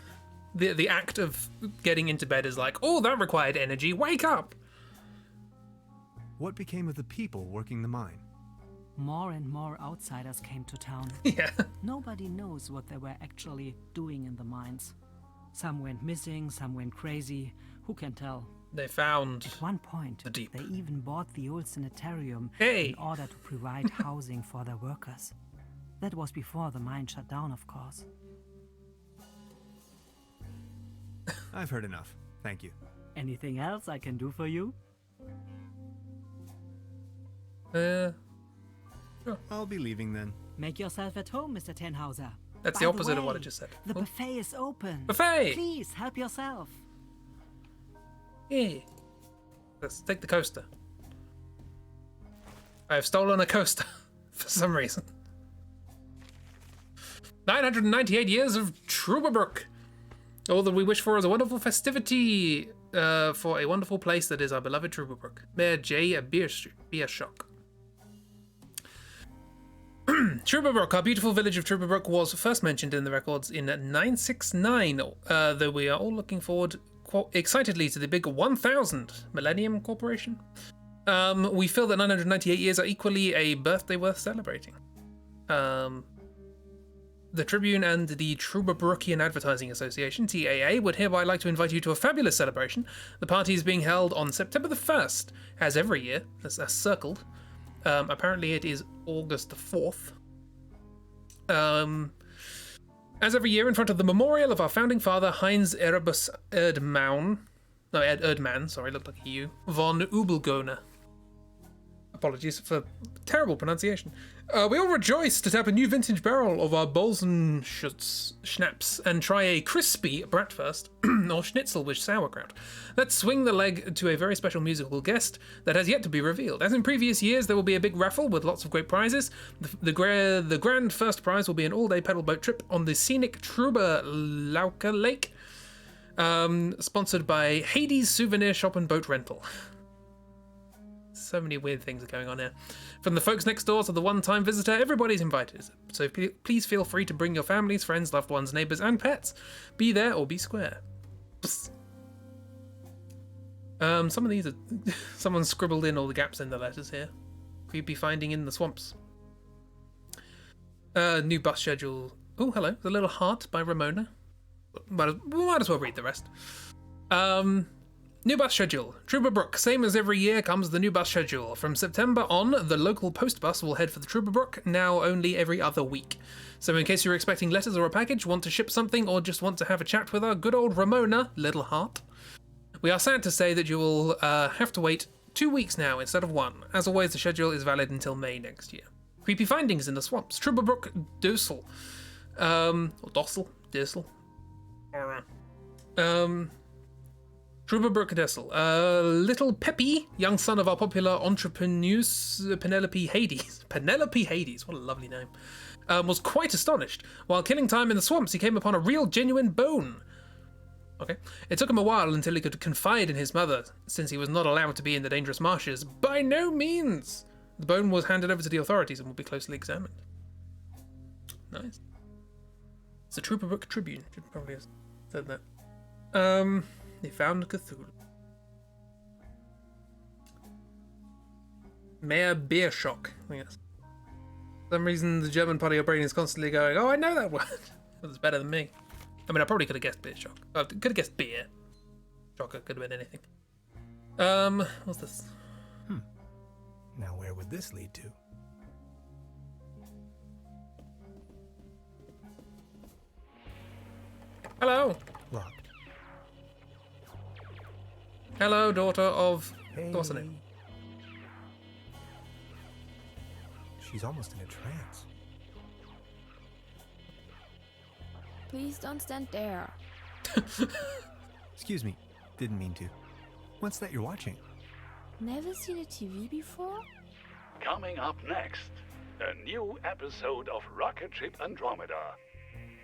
The act of getting into bed is like, oh, that required energy, wake up! What became of the people working the mine? More and more outsiders came to town. Yeah. Nobody knows what they were actually doing in the mines. Some went missing, some went crazy. Who can tell? They found At one point, the deep. they even bought the old sanitarium Hey! in order to provide housing for their workers. That was before the mine shut down, of course. I've heard enough. Thank you. Anything else I can do for you? I'll be leaving then. Make yourself at home, Mr. Tenhauser. That's By the opposite of what I way, just said. The Oh. buffet is open. Buffet! Please, help yourself. Yeah. Let's take the coaster. I have stolen a coaster for some reason. 998 years of Trüberbrook. All that we wish for is a wonderful festivity for a wonderful place that is our beloved Trüberbrook. Mayor J. Biershock. Trüberbrook, our beautiful village of Trüberbrook, was first mentioned in the records in 969, though we are all looking forward excitedly to the big 1000 Millennium Corporation. We feel that 998 years are equally a birthday worth celebrating. The Tribune and the Trüberbrookian Advertising Association, TAA, would hereby like to invite you to a fabulous celebration. The party is being held on September the 1st, as every year, as circled. Apparently it is August the 4th. As every year, in front of the memorial of our founding father, Heinz Erebus Erdmann, looked like a U, von Ubelgone. Apologies for terrible pronunciation. We all rejoice to tap a new vintage barrel of our Bolsenschutz schnapps and try a crispy bratwurst or schnitzel with sauerkraut. Let's swing the leg to a very special musical guest that has yet to be revealed. As in previous years, there will be a big raffle with lots of great prizes. The grand first prize will be an all-day pedal boat trip on the scenic Trüberbrook Lake, sponsored by Hades Souvenir Shop and Boat Rental. So many weird things are going on here. From the folks next door to the one-time visitor, everybody's invited. So please feel free to bring your families, friends, loved ones, neighbours, and pets. Be there or be square. Psst. Some of these are... Someone scribbled in all the gaps in the letters here. Creepy finding in the swamps. New bus schedule. Oh, hello. The Little Heart by Ramona. Might as well read the rest. New bus schedule. Trüberbrook. Same as every year comes the new bus schedule. From September on, the local post bus will head for the Trüberbrook, now only every other week. So in case you're expecting letters or a package, want to ship something, or just want to have a chat with our good old Ramona, Little Heart, we are sad to say that you will have to wait 2 weeks now instead of 1. As always, the schedule is valid until May next year. Creepy findings in the swamps. Trüberbrook Dossel. Or Dossel? Dossel? Trüberbrook Dossel. Little Peppy, young son of our popular entrepreneuse Penelope Hades. Penelope Hades, what a lovely name. Was quite astonished. While killing time in the swamps, he came upon a real genuine bone. Okay. It took him a while until he could confide in his mother, since he was not allowed to be in the dangerous marshes. By no means! The bone was handed over to the authorities and will be closely examined. Nice. It's the Trüberbrook Tribune. Should probably have said that. They found Cthulhu. Mayor Beerschock, I guess. For some reason, the German part of your brain is constantly going, oh, I know that word. Well, it's better than me. I mean, I probably could have guessed Beerschock. I could have guessed beer. Shocker could have been anything. What's this? Now where would this lead to? Hello. Locked. Hello, daughter of... Hey. What's her name? She's almost in a trance. Please don't stand there. Excuse me. Didn't mean to. What's that you're watching? Never seen a TV before? Coming up next, a new episode of Rocket Ship Andromeda.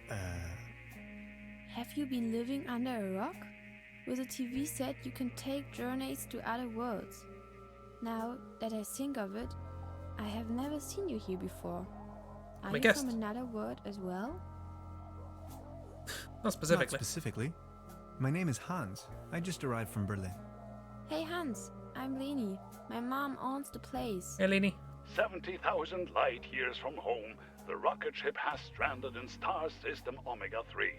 Have you been living under a rock? With a TV set, you can take journeys to other worlds. Now that I think of it, I have never seen you here before. Are you from another world as well? Not specifically. Not specifically. My name is Hans. I just arrived from Berlin. Hey Hans, I'm Leni. My mom owns the place. Hey, Leni. 70,000 light years from home, the rocket ship has stranded in star system Omega 3.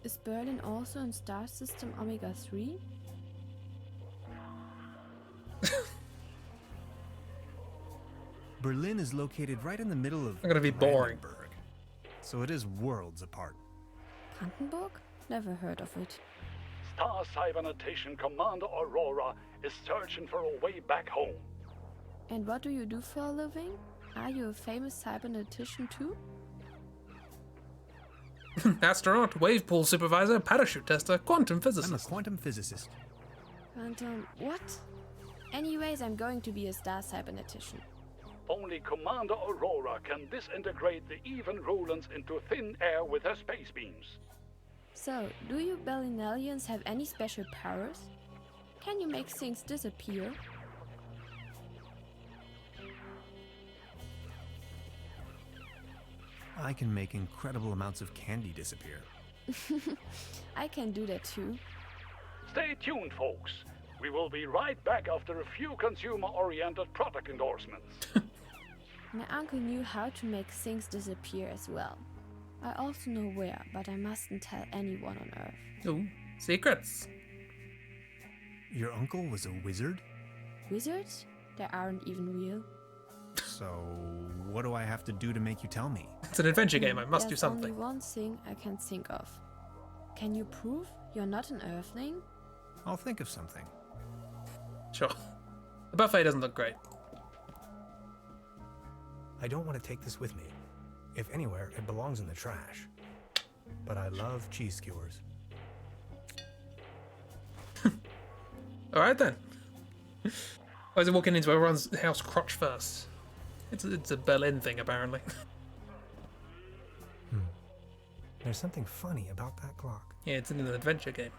Is Berlin also in star system Omega 3? Berlin is located right in the middle of... I'm gonna be boring. Brandenburg, so it is worlds apart. Brandenburg? Never heard of it. Star Cybernetation Commander Aurora is searching for a way back home. And what do you do for a living? Are you a famous cybernetician too? Astronaut, wave pool supervisor, parachute tester, quantum I'm physicist. a quantum physicist. Quantum what? Anyways, I'm going to be a star cybernetician. Only Commander Aurora can disintegrate the even Rulans into thin air with her space beams. So, do you Berlinalians have any special powers? Can you make things disappear? I can make incredible amounts of candy disappear. I can do that too. Stay tuned, folks. We will be right back after a few consumer-oriented product endorsements. My uncle knew how to make things disappear as well. I also know where, but I mustn't tell anyone on Earth. Ooh, secrets. Your uncle was a wizard? Wizards? They aren't even real. So, what do I have to do to make you tell me? It's an adventure game, I must do There's something. only one thing I can think of. Can you prove you're not an Earthling? I'll think of something. Sure. The buffet doesn't look great. I don't want to take this with me. If anywhere, it belongs in the trash. But I love cheese skewers. Alright then. Why is it walking into everyone's house crotch first? It's a Berlin thing, apparently. There's something funny about that clock. Yeah, it's in an adventure game.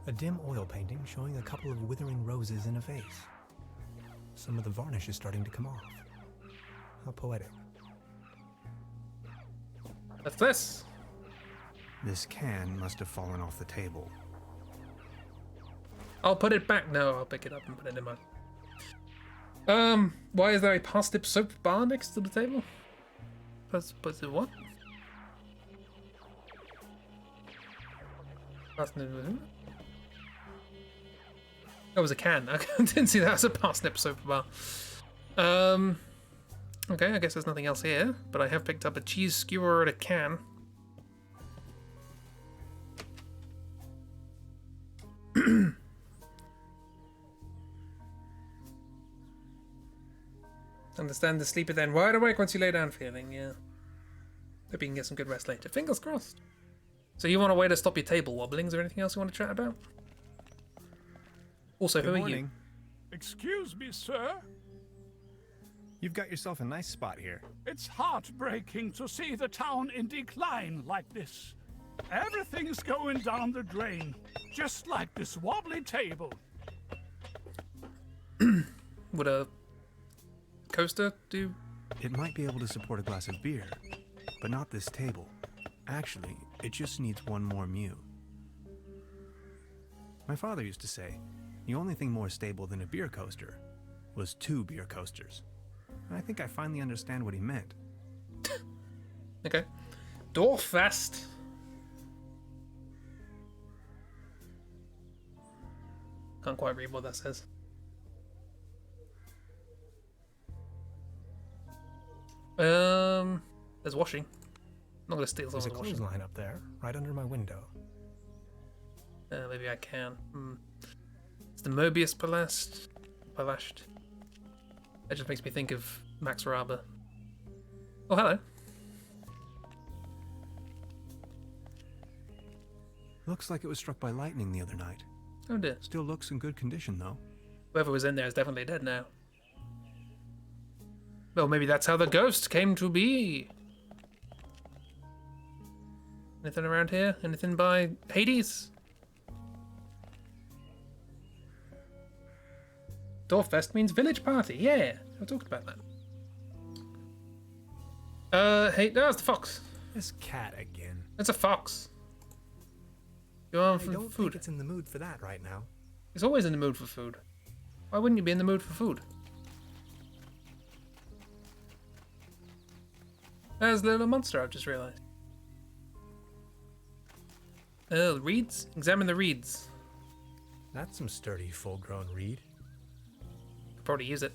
A dim oil painting showing a couple of withering roses in a vase. Some of the varnish is starting to come off. How poetic. What's this? This can must have fallen off the table. I'll put it back. No, I'll pick it up and put it in mine. Why is there a parsnip soap bar next to the table? Parsnip what? Parsnip. That was a can. I didn't see that as a parsnip soap bar. Okay, I guess there's nothing else here, but I have picked up a cheese skewer and a can. Understand the sleeper then wide awake once you lay down feeling, yeah. Hope you can get some good rest later. Fingers crossed. So you want a way to stop your table wobbling? Is there anything else you want to chat about? Also, who are you? Excuse me, sir. You've got yourself a nice spot here. It's heartbreaking to see the town in decline like this. Everything's going down the drain, just like this wobbly table. Would a coaster do? It might be able to support a glass of beer, but not this table. Actually, it just needs one more mew. My father used to say, the only thing more stable than a beer coaster was 2 beer coasters. And I think I finally understand what he meant. Okay. Dorffest. Can't quite read what that says. There's washing. I'm not gonna steal some There's of a the washing. clothesline up there, right under my window. Maybe I can. It's the Mobius Palast. That just makes me think of Max Raber. Oh, hello. Looks like it was struck by lightning the other night. Oh dear. Still looks in good condition, though. Whoever was in there is definitely dead now. Well, maybe that's how the ghost came to be. Anything around here? Anything by Hades? Dorffest means village party. Yeah, I talked about that. Hey, there's the fox. This cat again. It's a fox. Go on I for don't food. think it's in the mood for that right now. It's always in the mood for food. Why wouldn't you be in the mood for food? There's the little monster I've just realised. Oh, reeds? Examine the reeds. That's some sturdy, full-grown reed. Could probably use it.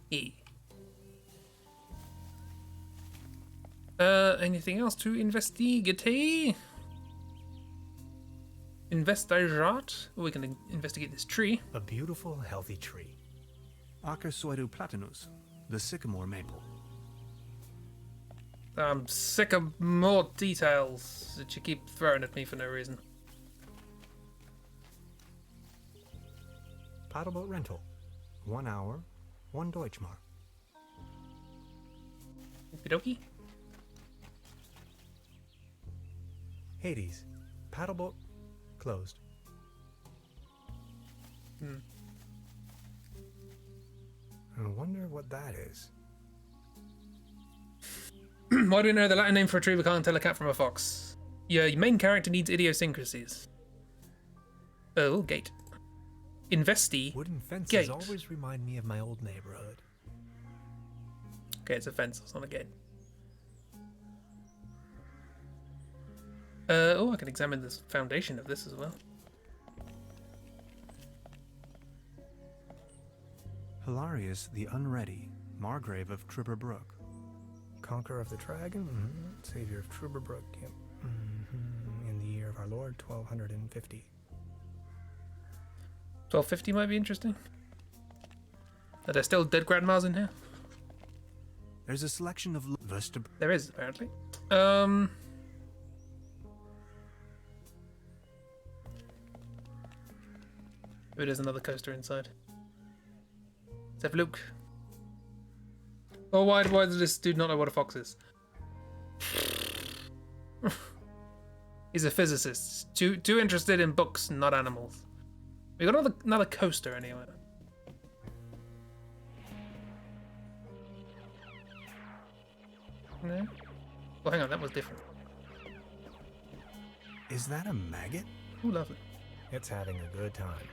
E. Anything else to investigate? Investigate? We can investigate this tree. A beautiful, healthy tree. Acersoidu platanus, the sycamore maple. I'm sick of more details that you keep throwing at me for no reason. Paddleboat rental. 1 hour, 1 Deutschmark. Okie dokie. Hades. Paddleboat closed. I wonder what that is. Why do we know the Latin name for a tree? We can't tell a cat from a fox. Your main character needs idiosyncrasies. Oh, gate. Investi. Wooden fences Gate. always remind me of my old neighborhood. Okay, it's a fence. It's not a gate. Oh, I can examine the foundation of this as well. Hilarious the Unready, Margrave of Trüberbrook. Conqueror of the Dragon, Savior of Trüberbrook, yep. In the year of our Lord, 1250. 1250 might be interesting. Are there still dead grandmas in here? There's a selection of vertebrae. There is, apparently. Maybe there's another coaster inside. Let's have a look. Oh, why does this dude not know what a fox is? He's a physicist. Too interested in books, not animals. We got another coaster anyway. No? Well, hang on, that was different. Is that a maggot? Ooh, lovely. It's having a good time.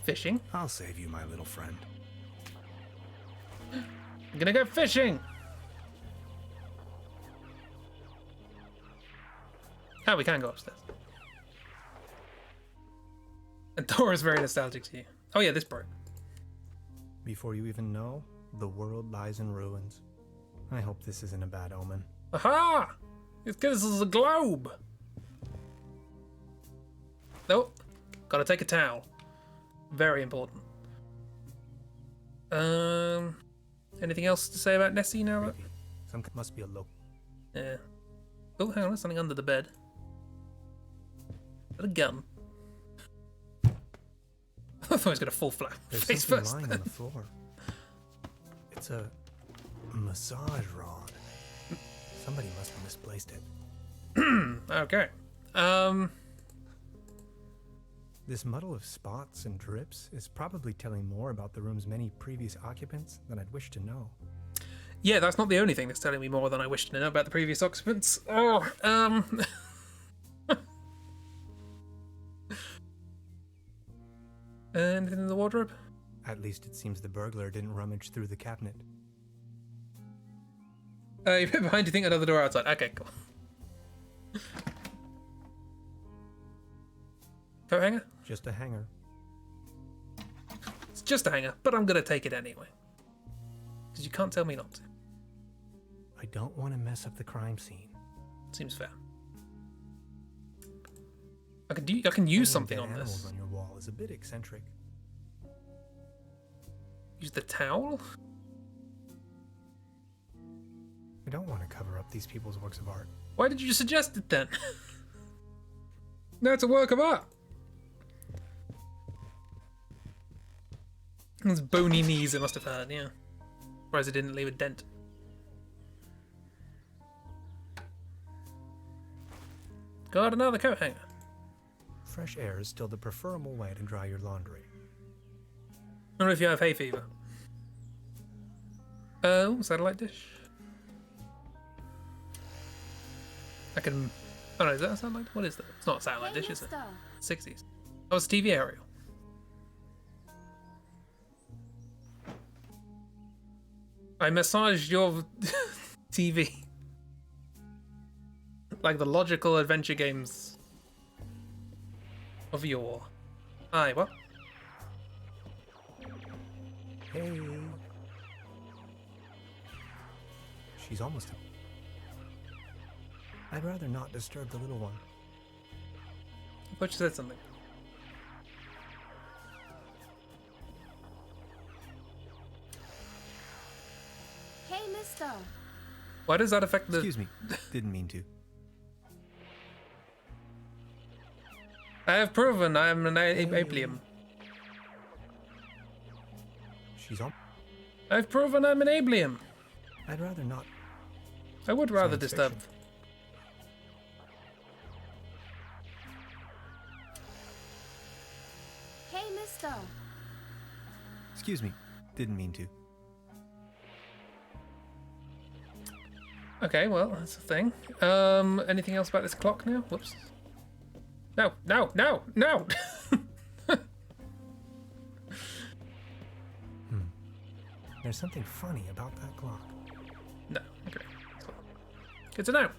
Fishing? I'll save you, my little friend. I'm gonna go fishing! Oh, we can go upstairs. And door is very nostalgic to you. Oh yeah, this broke. Before you even know, the world lies in ruins. I hope this isn't a bad omen. Aha! It's because this is a globe! Nope. Gotta take a towel. Very important. Anything else to say about Nessie now? Some must be a low. Yeah. Oh, hang on, there's something under the bed. Is that a gun? I thought he was gonna fall flat There's face something first. lying on the floor. It's a massage rod. Somebody must have misplaced it. Okay. This muddle of spots and drips is probably telling more about the room's many previous occupants than I'd wish to know. Yeah, that's not the only thing that's telling me more than I wish to know about the previous occupants. Oh, anything in the wardrobe? At least it seems the burglar didn't rummage through the cabinet. You put behind you think another door outside. Okay, cool. Coat hanger? Just a hanger. It's just a hanger, but I'm gonna take it anyway. Because you can't tell me not to. I don't want to mess up the crime scene. Seems fair. I can use Hanging something dead on animals this. on your wall is a bit eccentric. Use the towel? I don't want to cover up these people's works of art. Why did you suggest it then? No, it's a work of art. Those bony knees it must have had, yeah. Surprised it didn't leave a dent. Got another coat hanger. Fresh air is still the preferable way to dry your laundry. I don't know if you have hay fever. Oh, satellite dish. I can. Oh no, is that a satellite? What is that? It's not a satellite dish, is it? 60s. Oh, it's a TV aerial. I massaged your TV. Like the logical adventure games of yore. Aye, what? Hey. She's almost. I'd rather not disturb the little one. I thought you said something. Hey, mister. Why does that affect the... Excuse me. Didn't mean to. I have proven I am an ablium. She's on. I've proven I'm an ablium. I'd rather not. I would rather Science disturb. fiction. Hey, mister. Excuse me. Didn't mean to. Okay, well, that's a thing. Anything else about this clock now? Whoops. No, no, no, no! There's something funny about that clock. No, okay. Good to know.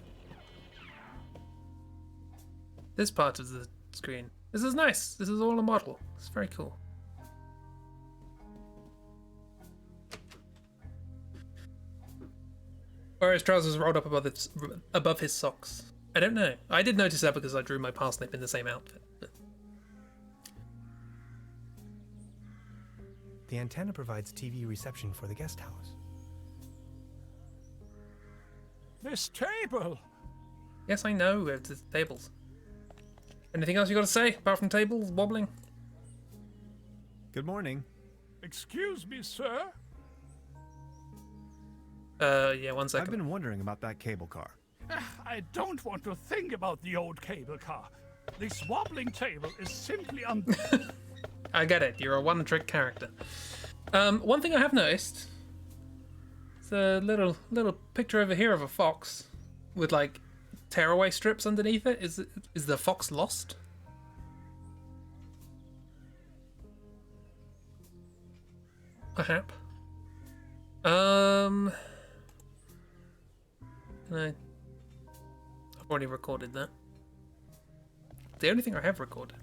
This part of the screen. This is nice. This is all a model. It's very cool. Or his trousers rolled up above his socks. I don't know. I did notice that because I drew my parsnip in the same outfit. But... The antenna provides TV reception for the guest house. This table! Yes, I know. It's tables. Anything else you got to say apart from tables wobbling? Good morning. Excuse me, sir? Yeah, 1 second. I've been wondering about that cable car. I don't want to think about the old cable car. This wobbling table is simply I get it. You're a one-trick character. One thing I have noticed is a little picture over here of a fox with like tearaway strips underneath it. Is the fox lost? Perhaps. Can I've already recorded that. The only thing I have recorded.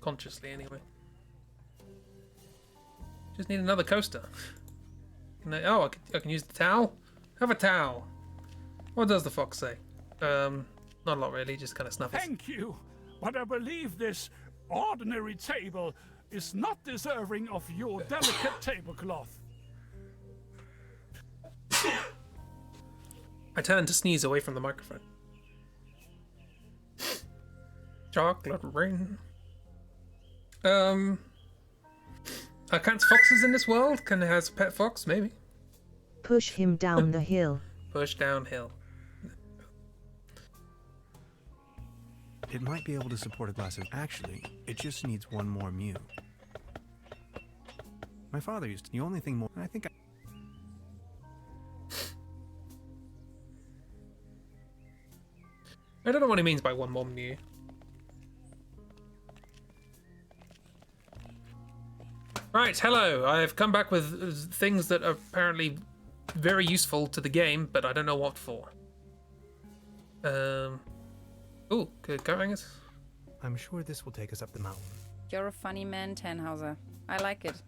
Consciously, anyway. Just need another coaster. I can use the towel? Have a towel. What does the fox say? Not a lot really, just kind of snuffles. Thank you, but I believe this ordinary table is not deserving of your delicate tablecloth. I turn to sneeze away from the microphone. Chocolate rain. Are cats foxes in this world? Can it has a pet fox? Maybe. Push him down the hill. Push downhill. It might be able to support a glass of... Actually, it just needs one more mew. My father used to... The only thing more... I think I don't know what he means by one more mew. Right, hello. I've come back with things that are apparently very useful to the game, but I don't know what for. Ooh, good going it. I'm sure this will take us up the mountain. You're a funny man, Tannhauser. I like it.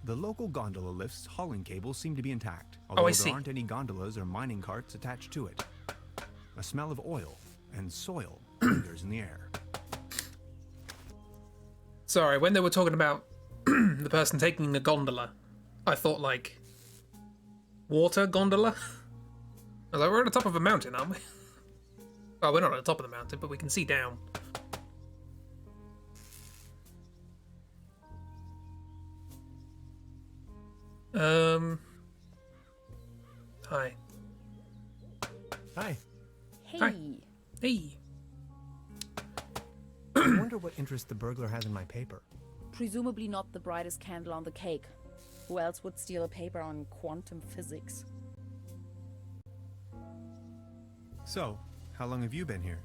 The local gondola lift's hauling cables seem to be intact, although there aren't any gondolas or mining carts attached to it. A smell of oil and soil lingers in the air. Sorry, when they were talking about the person taking the gondola, I thought like water gondola. I was like, we're at the top of a mountain, aren't we? Well, we're not at the top of the mountain, but we can see down. Hi. Hi. Hey. Hi. Hey. I wonder what interest the burglar has in my paper. Presumably not the brightest candle on the cake. Who else would steal a paper on quantum physics? So, how long have you been here?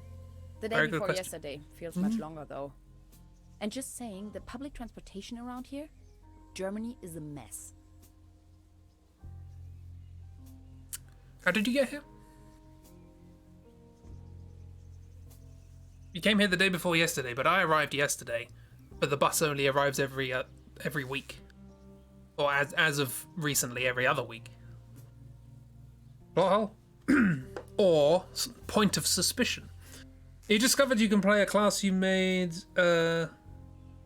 The day Very good before question. yesterday. Feels much longer though. And just saying, the public transportation around here, Germany is a mess. How did you get here? You came here the day before yesterday, but I arrived yesterday. But the bus only arrives every week, or as of recently, every other week. Plot hole, or point of suspicion. You discovered you can play a class you made a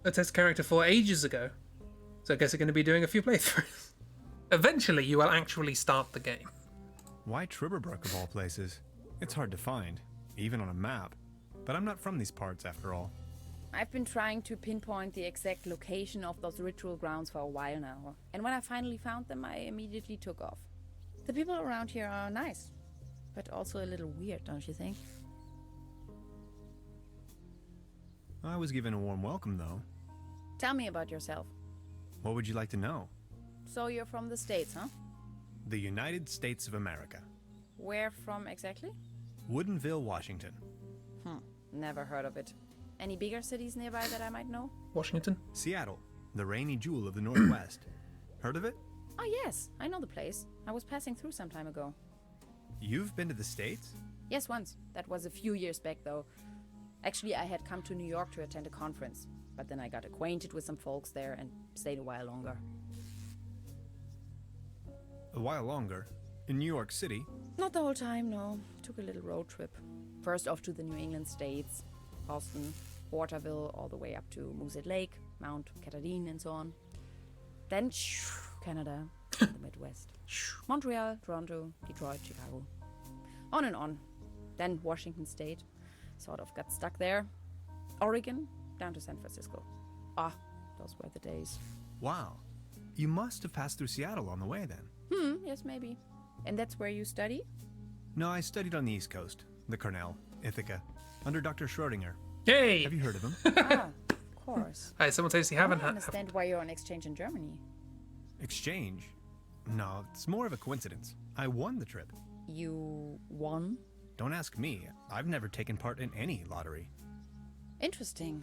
test character for ages ago, so I guess you're going to be doing a few playthroughs. Eventually, you will actually start the game. Why Trüberbrook of all places? It's hard to find, even on a map. But I'm not from these parts after all. I've been trying to pinpoint the exact location of those ritual grounds for a while now, and when I finally found them, I immediately took off. The people around here are nice, but also a little weird, don't you think? I was given a warm welcome, though. Tell me about yourself. What would you like to know? So you're from the States, huh? The United States of America. Where from exactly? Woodinville, Washington. Never heard of it. Any bigger cities nearby that I might know? Washington? Seattle, the rainy jewel of the Northwest. Heard of it? Oh yes, I know the place. I was passing through some time ago. You've been to the States? Yes, once. That was a few years back though. Actually, I had come to New York to attend a conference, but then I got acquainted with some folks there and stayed a while longer. A while longer. In New York City? Not the whole time, no. Took a little road trip. First off to the New England states, Boston, Waterville, all the way up to Moosehead Lake, Mount Catherine and so on. Then Canada, the Midwest. Montreal, Toronto, Detroit, Chicago. On and on. Then Washington State. Sort of got stuck there. Oregon, down to San Francisco. Ah, Those were the days. Wow. You must have passed through Seattle on the way then. Yes, maybe. And that's where you study? No, I studied on the East Coast, the Cornell, Ithaca, under Dr. Schrodinger. Yay! Have you heard of him? Ah, of course. Hey, someone says you haven't. I understand why you're on exchange in Germany. Exchange? No, it's more of a coincidence. I won the trip. You won? Don't ask me. I've never taken part in any lottery. Interesting.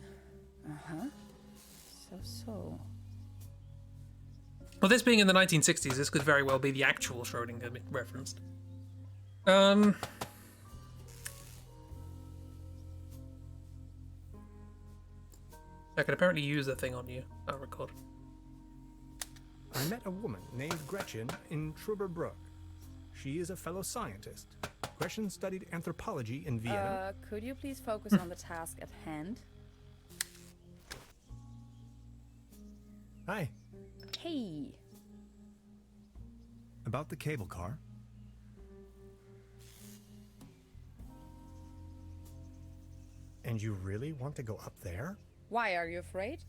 Uh-huh. So. Well, this being in the 1960s, this could very well be the actual Schrodinger referenced. I could apparently use a thing on you. I'll record. I met a woman named Gretchen in Trüberbrook. She is a fellow scientist. Gretchen studied anthropology in Vienna. Could you please focus on the task at hand? Hi. Hey. About the cable car. And you really want to go up there? Why, are you afraid?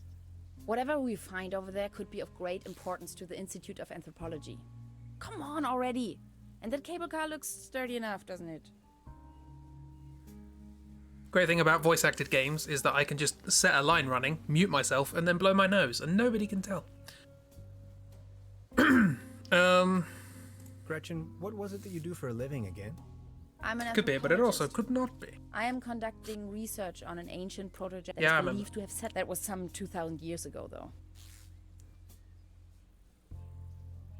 Whatever we find over there could be of great importance to the Institute of Anthropology. Come on already! And that cable car looks sturdy enough, doesn't it? Great thing about voice acted games is that I can just set a line running, mute myself, and then blow my nose, and nobody can tell. Gretchen, what was it that you do for a living again? I'm an Could be, but it also anthropologist. could not be. I am conducting research on an ancient protojet that Yeah, I is remember. believed to have set. That was some 2,000 years ago, though.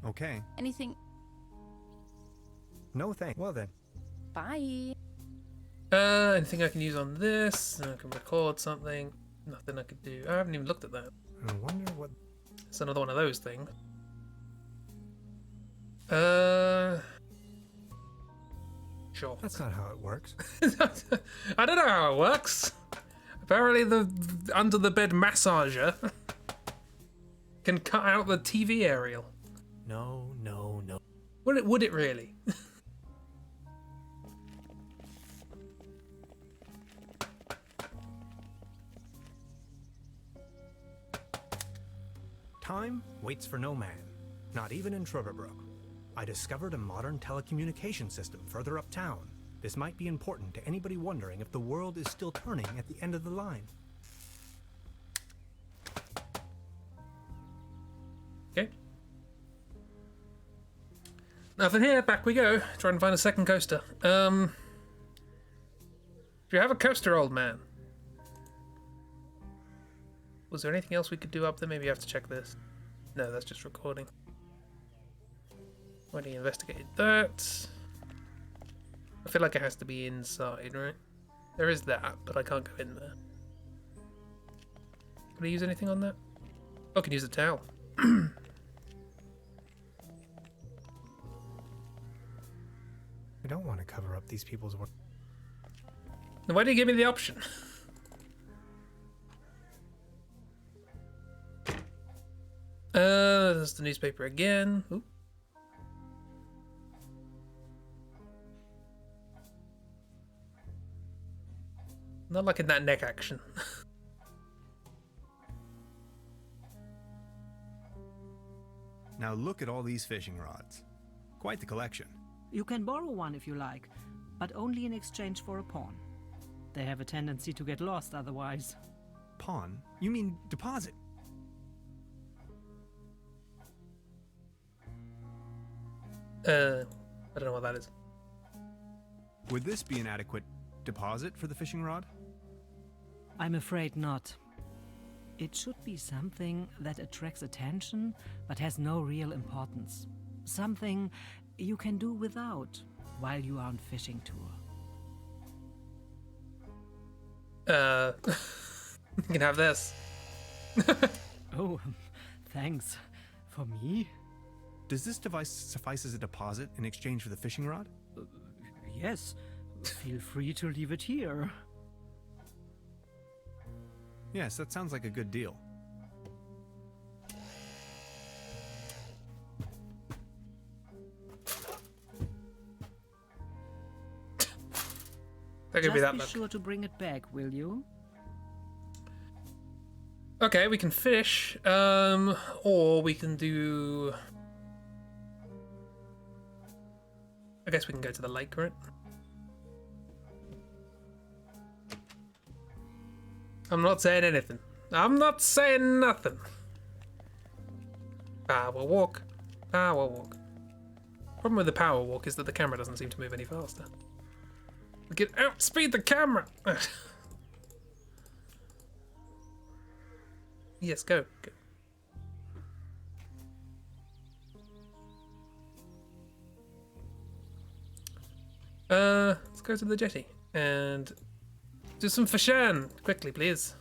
Okay. Anything? No thanks. Well then. Bye. Anything I can use on this? I can record something. Nothing I could do. I haven't even looked at that. I wonder what... It's another one of those things. Sure. That's not how it works. I don't know how it works. Apparently the under the bed massager can cut out the TV aerial. No. Would it really? Time waits for no man, not even in Trüberbrook. I discovered a modern telecommunication system further uptown. This might be important to anybody wondering if the world is still turning at the end of the line. Okay. Nothing here, back we go. Try and find a second coaster. Do you have a coaster, old man? Was there anything else we could do up there? Maybe I have to check this. No, that's just recording. Already investigated that. I feel like it has to be inside, right? There is that, but I can't go in there. Can I use anything on that? Oh, I can use a towel. I don't want to cover up these people's work. Then why do you give me the option? There's the newspaper again. Ooh. Not liking that neck action. Now look at all these fishing rods. Quite the collection. You can borrow one if you like, but only in exchange for a pawn. They have a tendency to get lost otherwise. Pawn? You mean deposit? I don't know what that is. Would this be an adequate deposit for the fishing rod? I'm afraid not. It should be something that attracts attention but has no real importance. Something you can do without while you are on fishing tour. You can have this. Oh, thanks. For me? Does this device suffice as a deposit in exchange for the fishing rod? Yes. Feel free to leave it here. Yes, that sounds like a good deal. That could be that Just be much. sure to bring it back, will you? Okay, we can fish, or we can do... I guess we can go to the lake, right? I'm not saying anything. I'm not saying nothing. Power walk. Power walk. Problem with the power walk is that the camera doesn't seem to move any faster. We can outspeed the camera! Yes, go. Let's go to the jetty and do some fishing quickly, please.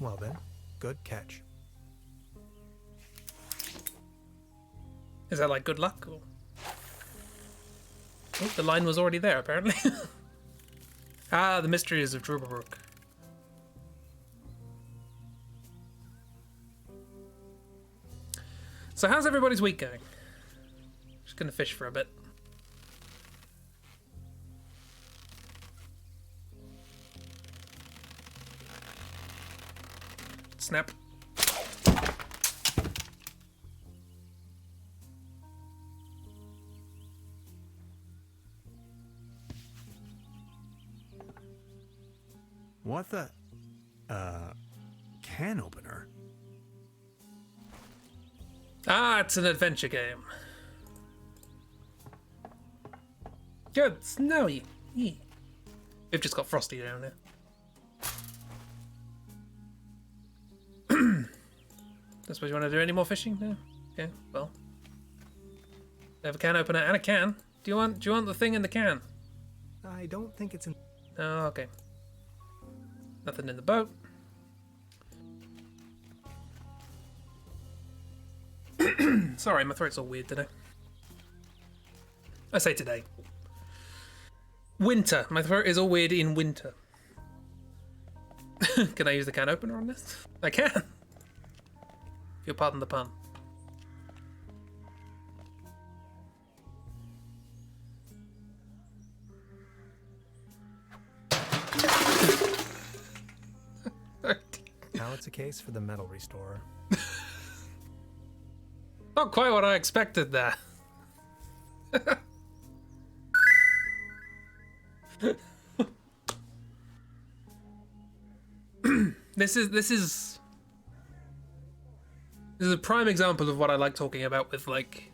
Well then, good catch. Is that like good luck? Or... Oh, the line was already there, apparently. Ah, the mysteries of Trüberbrook. So how's everybody's week going? Just gonna fish for a bit. Snap. What the? Can opener? Ah, it's an adventure game. Good, snowy. We've just got Frosty down there. I suppose you want to do any more fishing? No? Okay, well. They have a can opener and a can. Do you want the thing in the can? I don't think it's in... Oh, okay. Nothing in the boat. Sorry, my throat's all weird today. I say today. Winter. My throat is all weird in winter. Can I use the can opener on this? I can. If you'll pardon the pun. Now it's a case for the metal restorer. Not quite what I expected there. This is a prime example of what I like talking about with like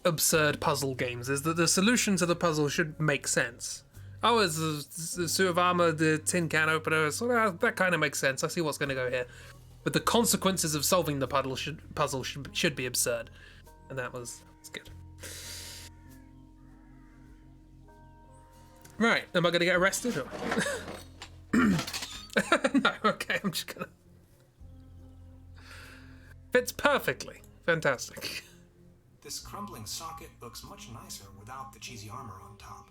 absurd puzzle games, is that the solution to the puzzle should make sense. Oh, it's a suit of armor, the tin can opener, so that kind of makes sense. I see what's going to go here. But the consequences of solving the puzzle should be absurd. And that's good. Right, am I going to get arrested? Or... No, okay, I'm just gonna... Fits perfectly. Fantastic. This crumbling socket looks much nicer without the cheesy armor on top.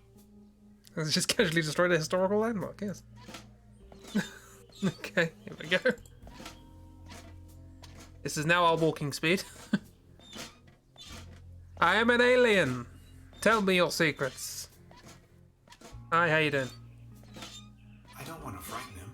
It's just casually destroyed a historical landmark, yes. Okay, here we go. This is now our walking speed. I am an alien. Tell me your secrets. Hi, how you doing? I don't want to frighten him.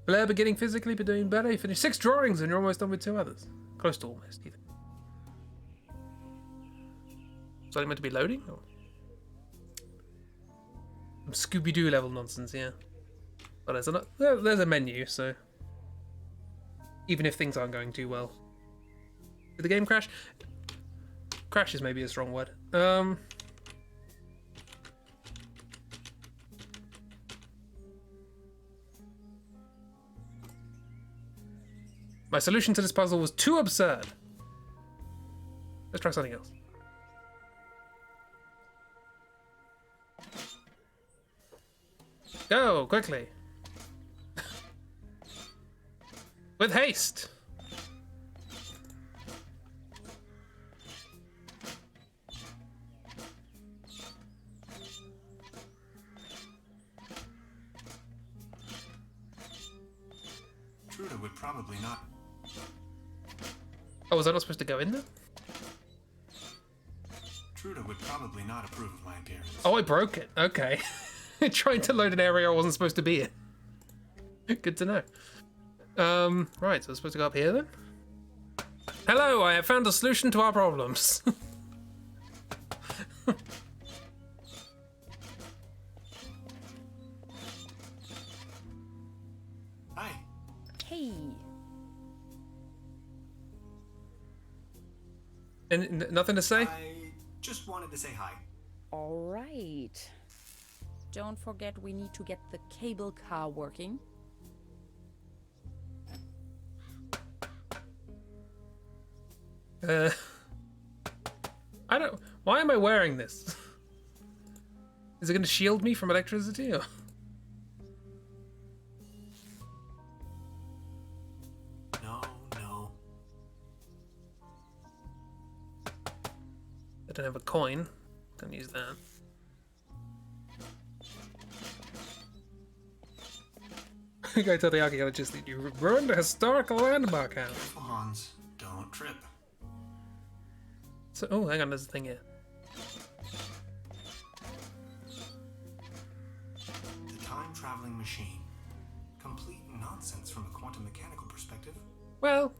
Blair beginning physically but doing better. You finished 6 drawings and you're almost done with 2 others. Close to almost, either. Is that meant to be loading? Or? Some Scooby-Doo level nonsense, yeah. But there's a menu, so... Even if things aren't going too well. Did the game crash? Crash is maybe a strong word. My solution to this puzzle was too absurd. Let's try something else. Go, quickly. With haste. probably not. Oh, was I not supposed to go in there? Truda would probably not approve of my appearance. Oh, I broke it. Okay. Trying to load an area I wasn't supposed to be in. Good to know. Right, so I'm supposed to go up here then? Hello, I have found a solution to our problems. Hi. Hey. And nothing to say? I just wanted to say hi. All right. Don't forget we need to get the cable car working. I don't... Why am I wearing this? Is it going to shield me from electricity? Or... No. I don't have a coin. Don't use that. Go tell the archaeologist that you ruined a historical landmark house. Careful, Hans. Don't trip. So, oh, hang on, there's a thing here. The time-traveling machine. Complete nonsense from a quantum mechanical perspective. Well...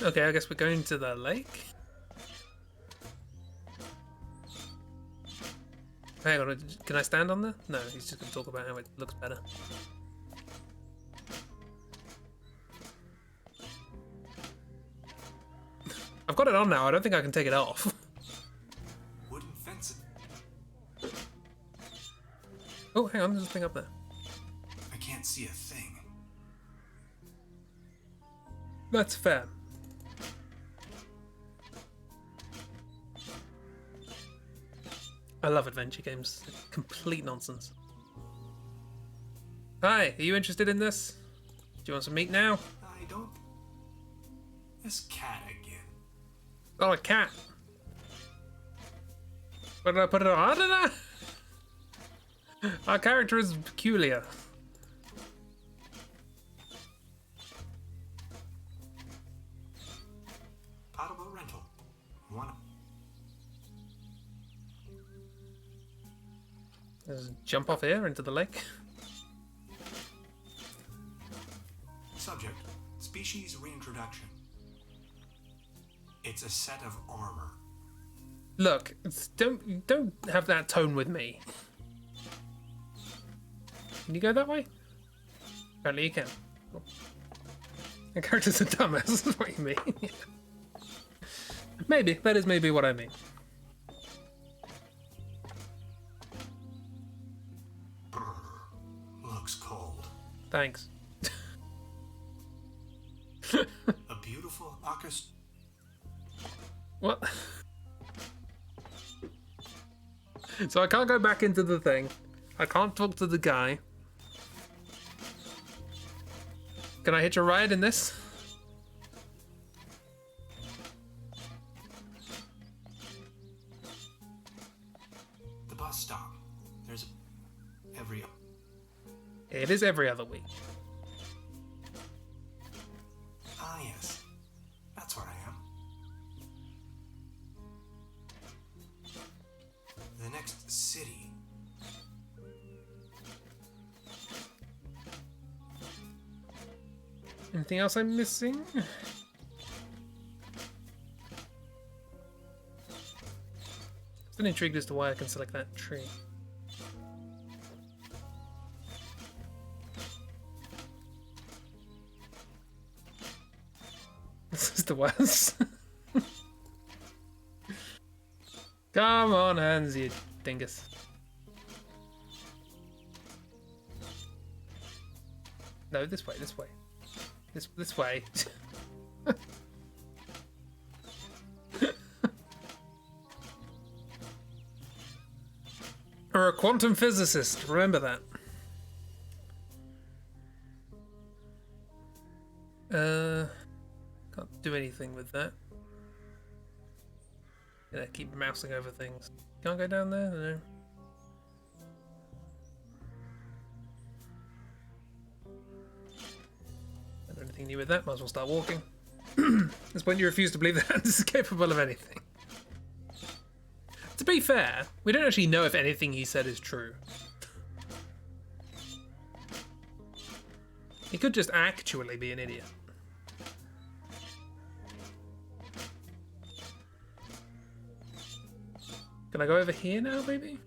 Okay, I guess we're going to the lake. Hang on, can I stand on there? No, he's just going to talk about how it looks better. I've got it on now, I don't think I can take it off. Wooden fence. Oh, hang on, there's a thing up there. I can't see a thing. That's fair. I love adventure games. They're complete nonsense. Hi, are you interested in this? Do you want some meat now? I don't... This cat again. Oh, a cat. What did I put it on? I don't know. Our character is peculiar. Potable rental. One. Let's jump off here into the lake. Subject. Species reintroduction. It's a set of armor. Look, don't have that tone with me. Can you go that way? Apparently you can. Cool. The character's a dumbass, is what you mean. Maybe, that is maybe what I mean. Brr. Looks cold. Thanks. A beautiful orchestra. What? So I can't go back into the thing. I can't talk to the guy. Can I hitch a ride in this? The bus stop. There's every... It is every other week. Ah, yes. That's where I am. The next city. Anything else I'm missing? Still intrigued as to why I can select that tree. This is the worst. Come on, Hans, you dingus. No, this way, this way. This way. Or a quantum physicist, remember that. Can't do anything with that. Yeah, keep mousing over things. Can't go down there? No. Nothing new with that. Might as well start walking. At this point, you refuse to believe that Hans is capable of anything. To be fair, we don't actually know if anything he said is true. He could just actually be an idiot. Can I go over here now, maybe?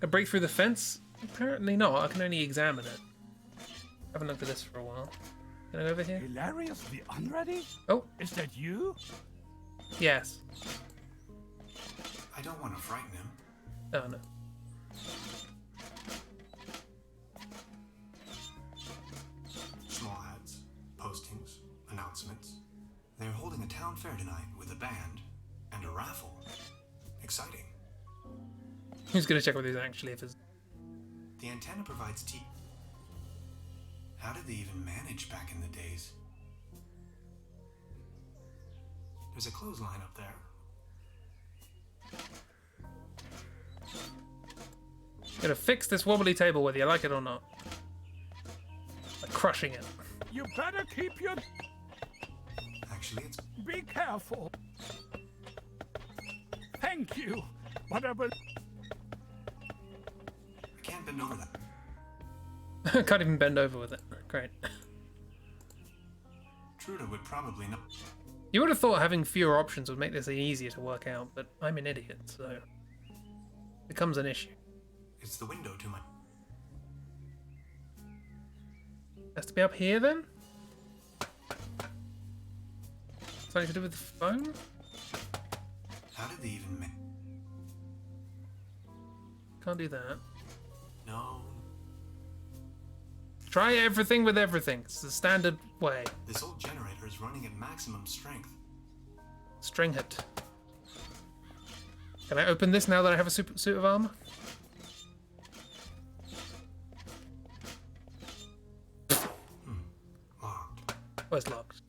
A break through the fence? Apparently not. I can only examine it. I haven't looked at this for a while. Can I go over here? Hilarious the Unready? Oh. Is that you? Yes. I don't want to frighten him. Oh, no. Small ads, postings, announcements. They're holding a town fair tonight with a band and a raffle. Exciting. Who's going to check what these actually is? The antenna provides tea. How did they even manage back in the days? There's a clothesline up there. Gonna fix this wobbly table whether you like it or not. By crushing it. You better keep your... Actually, it's... Be careful. Thank you. But I will... I can't bend over that. Can't even bend over with it. Great. Truda would probably know. You would have thought having fewer options would make this easier to work out, but I'm an idiot, so it becomes an issue. It's the window to my... Has to be up here then? Something to do with the phone? How did they even Can't do that. No. Try everything with everything. It's the standard way. This old generator is running at maximum strength. String it. Can I open this now that I have a suit of armor? Locked. Oh, it's locked.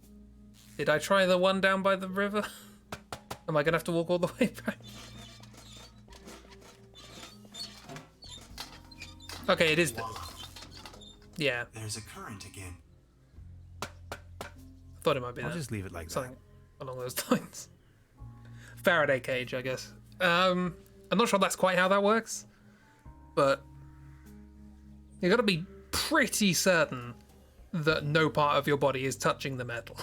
Did I try the one down by the river? Am I gonna have to walk all the way back? Okay, it is this. Yeah. There's a current again. I thought it might be I'll that. just leave it like Something along those lines. Faraday cage, I guess. I'm not sure that's quite how that works, but you got to be pretty certain that no part of your body is touching the metal.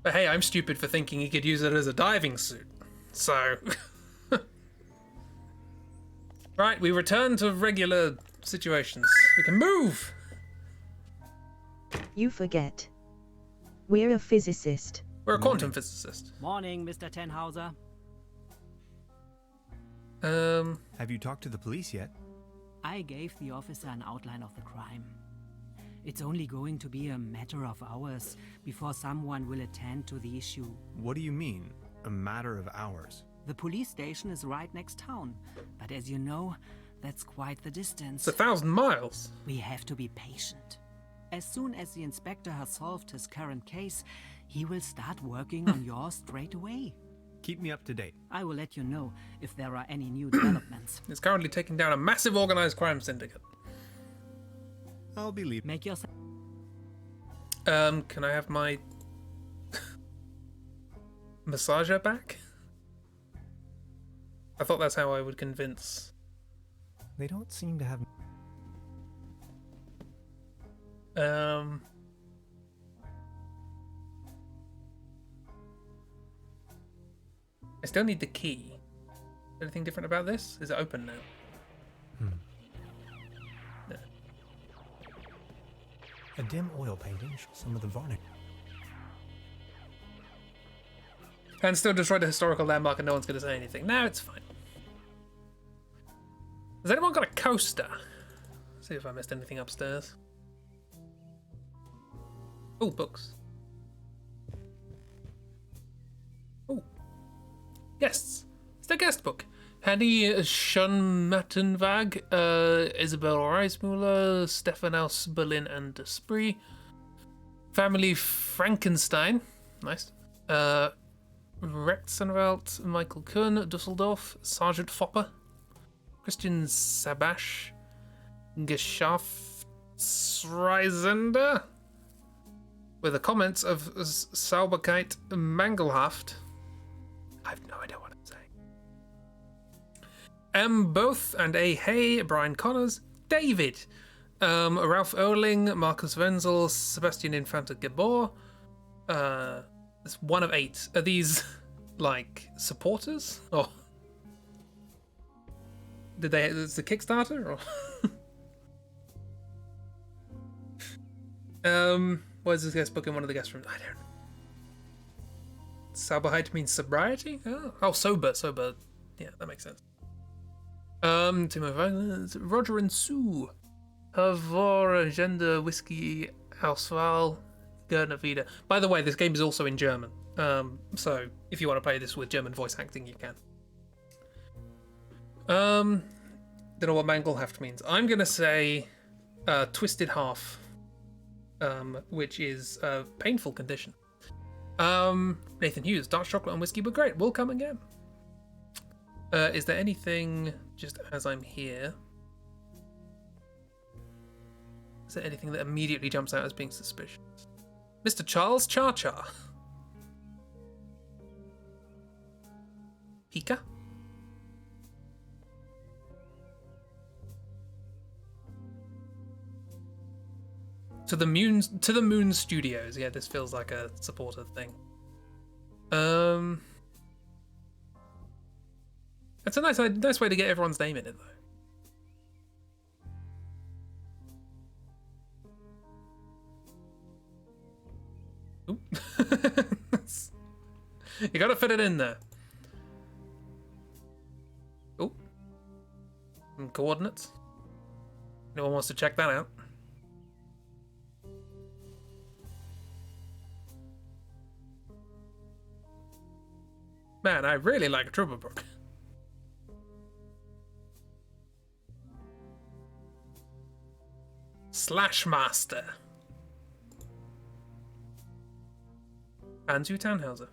But hey, I'm stupid for thinking he could use it as a diving suit. So, right, we return to regular situations. We can move. You forget. We're a physicist. We're a quantum physicist. Morning, Mr. Tenhauser. Have you talked to the police yet? I gave the officer an outline of the crime. It's only going to be a matter of hours before someone will attend to the issue. What do you mean, a matter of hours? The police station is right next town, but as you know, that's quite the distance. It's 1,000 miles. We have to be patient. As soon as the inspector has solved his current case, he will start working on yours straight away. Keep me up to date. I will let you know if there are any new developments. It's currently taking down a massive organized crime syndicate. I'll be leaving. Make yourself... Can I have my massager back? I thought that's how I would convince. They don't seem to have... I still need the key. Anything different about this? Is it open now? No. A dim oil painting shows some of the varnish. And still destroyed a historical landmark and no one's going to say anything. No, it's fine. Has anyone got a coaster? See if I missed anything upstairs. Oh, books. Oh. Guests. It's their guest book. Henny Schönmattenwag, Isabel Reismuller, Stephanus Berlin and Desprez. Family Frankenstein. Nice. Rechtsanwalt Michael Kuhn, Dusseldorf, Sergeant Fopper, Christian Sabash, Geschäftsreisender, with the comments of Sauberkeit Mangelhaft. I have no idea what I'm saying. M. Both and A. Hay, Brian Connors, David, Ralph Erling, Marcus Wenzel, Sebastian Infanta Gabor. It's 1 of 8. Are these like supporters or did they? Is the Kickstarter or? Why is this guest booking one of the guest rooms? I don't know. Soberheit means sobriety? Oh, sober. Yeah, that makes sense. Team of Violence, Roger and Sue. Havor, Gender, Whiskey, Auswahl, Gerner Vida. By the way, this game is also in German. So if you want to play this with German voice acting, you can. Don't know what Mangelhaft means. I'm gonna say Twisted Half. Which is a painful condition. Nathan Hughes, dark chocolate and whiskey were great. We'll come again. Is there anything, just as I'm here, is there anything that immediately jumps out as being suspicious? Mr. Charles Cha-Cha. Pika? To the Moon Studios. Yeah, this feels like a supporter thing. That's a nice way to get everyone's name in it, though. Oop. You gotta fit it in there. Oh. Coordinates. Anyone wants to check that out? Man, I really like Trüberbrook. Slashmaster. Andrew Tannhauser.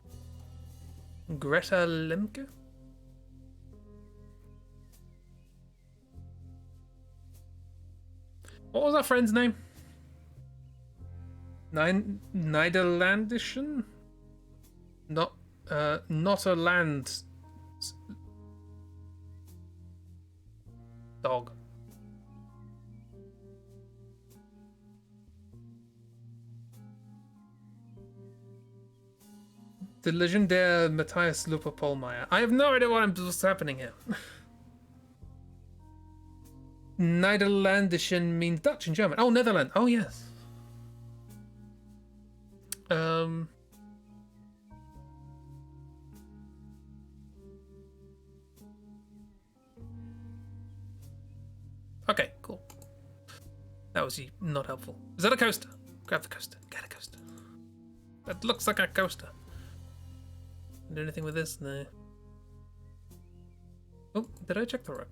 Greta Lemke. What was our friend's name? Niederlandischen? Not a land dog. The legendary Matthias Luper-Pohlmeier. I have no idea what's happening here. Niederlandischen means Dutch in German. Oh, Netherlands. Oh, yes. Okay, cool. That was not helpful. Is that a coaster? Grab the coaster. Get a coaster. That looks like a coaster. Do anything with this? No. Oh, did I check the room?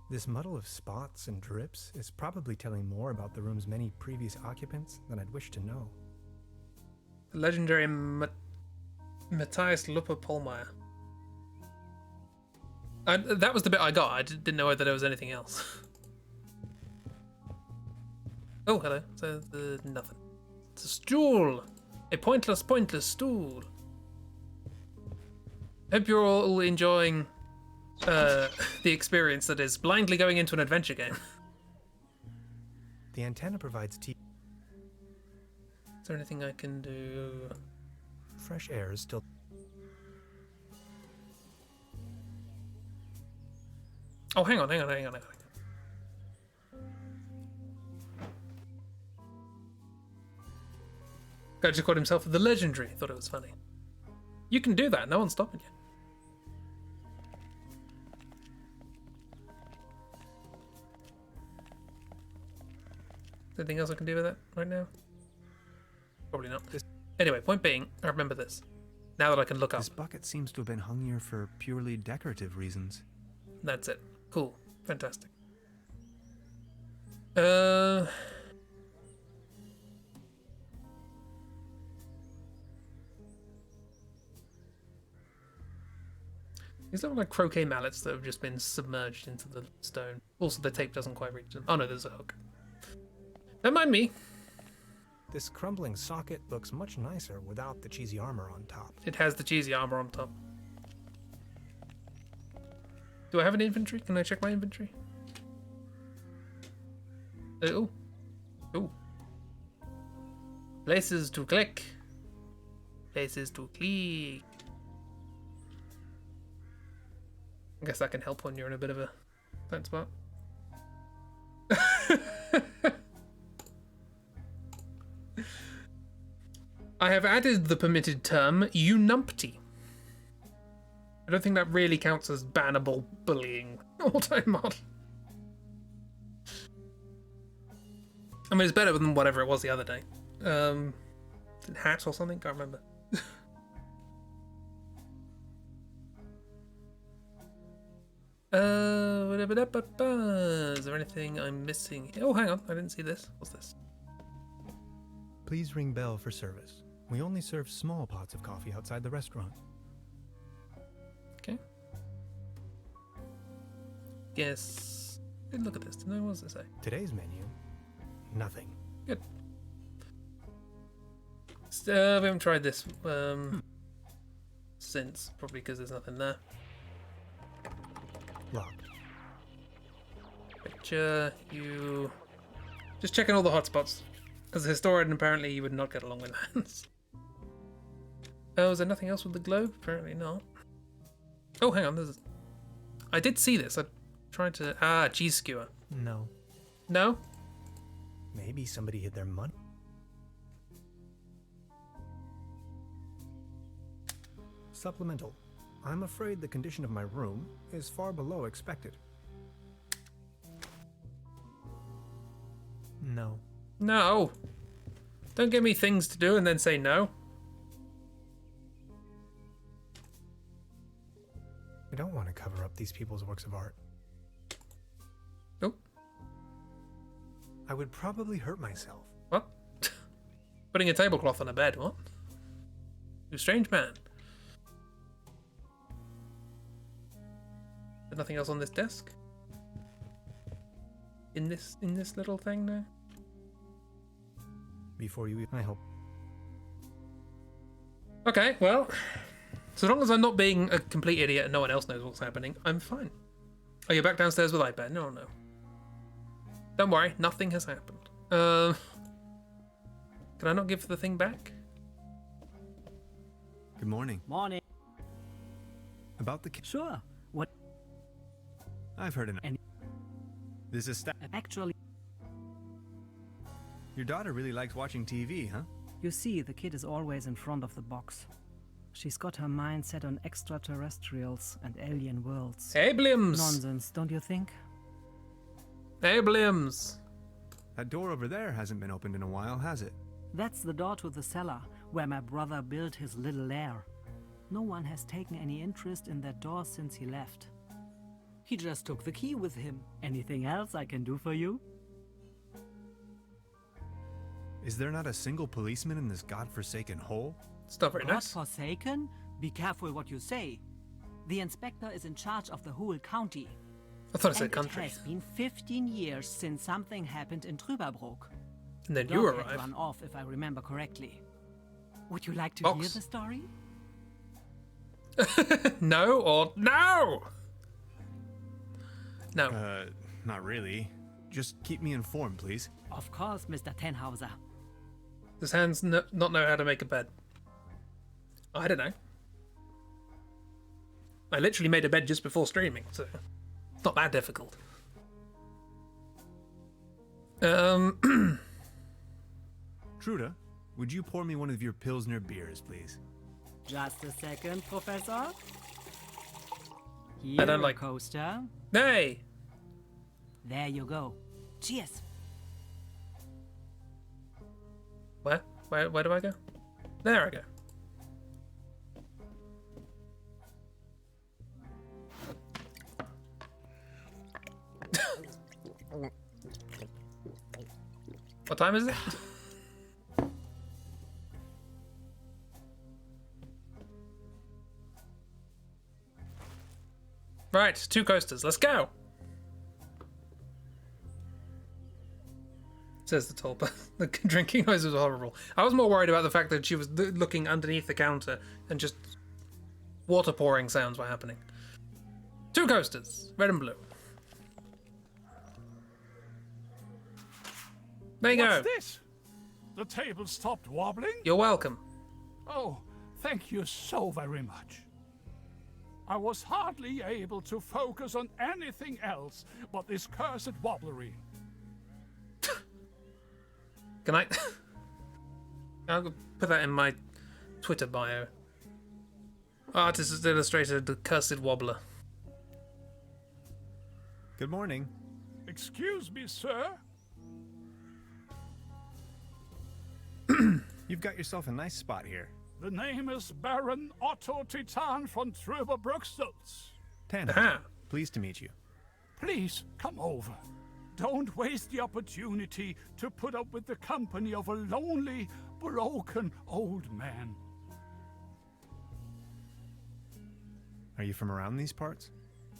This muddle of spots and drips is probably telling more about the room's many previous occupants than I'd wish to know. The legendary Matthias Luper-Pohlmeier. That was the bit I got. I didn't know whether there was anything else. Oh, hello. So, nothing. It's a stool. A pointless stool. Hope you're all enjoying the experience that is blindly going into an adventure game. The antenna provides Is there anything I can do? Fresh air is still... Oh, hang on. Guy just called himself the legendary. Thought it was funny. You can do that. No one's stopping you. Anything else I can do with that right now? Probably not. Anyway, point being, I remember this. Now that I can look up. This bucket seems to have been hung here for purely decorative reasons. That's it. Cool. Fantastic. These look like croquet mallets that have just been submerged into the stone. Also, the tape doesn't quite reach them. Oh no, there's a hook. Don't mind me. This crumbling socket looks much nicer without the cheesy armor on top. It has the cheesy armor on top. Do I have an inventory? Can I check my inventory? Oh. Oh. Places to click. Places to click. I guess that can help when you're in a bit of a tight spot. I have added the permitted term eunumpty. I don't think that really counts as bannable bullying auto-mod. I mean, it's better than whatever it was the other day. Hat or something? Can't remember. Is there anything I'm missing? Oh, hang on. I didn't see this. What's this? Please ring bell for service. We only serve small pots of coffee outside the restaurant. Okay. Guess. Look at this. What does it say? Today's menu, nothing. Good. We haven't tried this since, probably because there's nothing there. Locked. Picture you. Just checking all the hotspots. As a historian, apparently you would not get along with hands. Oh, is there nothing else with the globe? Apparently not. Oh, hang on. There's. I did see this. I tried to. Cheese skewer. No. No? Maybe somebody hid their money. Supplemental. I'm afraid the condition of my room is far below expected. No. No. Don't give me things to do and then say no. I don't want to cover up these people's works of art. Nope. I would probably hurt myself. What? Putting a tablecloth on a bed, what? You strange man. There's nothing else on this desk? In this little thing now? Before you eat, I hope. Okay, well, so long as I'm not being a complete idiot and no one else knows what's happening, I'm fine. Are you back downstairs with iPad? No. Don't worry, nothing has happened. Can I not give the thing back? Good morning. Morning. About the Sure. What? I've heard enough. And This is actually, Your daughter really likes watching TV, huh? you see, the kid is always in front of the box. She's got her mind set on extraterrestrials and alien worlds. Abliums! Nonsense, don't you think? Abliums! That door over there hasn't been opened in a while, has it? That's the door to the cellar, where my brother built his little lair. No one has taken any interest in that door since he left. He just took the key with him. Anything else I can do for you? Is there not a single policeman in this godforsaken hole? It's not very nice. Godforsaken? Be careful what you say. The inspector is in charge of the whole county. I thought it said And country. it has been 15 years since something happened in Trüberbrook. And then The you dog had arrive. run off, if I remember correctly. Would you like to Box. hear the story? No or no? No. Not really. Just keep me informed, please. Of course, Mr. Tenhauser. Does Hans not know how to make a bed? I don't know. I literally made a bed just before streaming, so it's not that difficult. Truda, would you pour me one of your Pilsner beers, please? Just a second, Professor. I Here, don't a like- coaster. Hey! There you go. Cheers. Where do I go? There I go. What time is it? Right, 2 coasters. Let's go. Says the tall person. The drinking noise was horrible. I was more worried about the fact that she was looking underneath the counter and just water pouring sounds were happening. 2 coasters, red and blue. There you go. What's this? The table stopped wobbling? You're welcome. Oh, thank you so very much. I was hardly able to focus on anything else but this cursed wobblery. Can I? I'll put that in my Twitter bio. Artist has illustrated the cursed wobbler. Good morning. Excuse me, sir? You've got yourself a nice spot here. The name is Baron Otto Titan von Trüberbrook. Tana, Aha. pleased to meet you. Please, come over. Don't waste the opportunity to put up with the company of a lonely, broken old man. Are you from around these parts?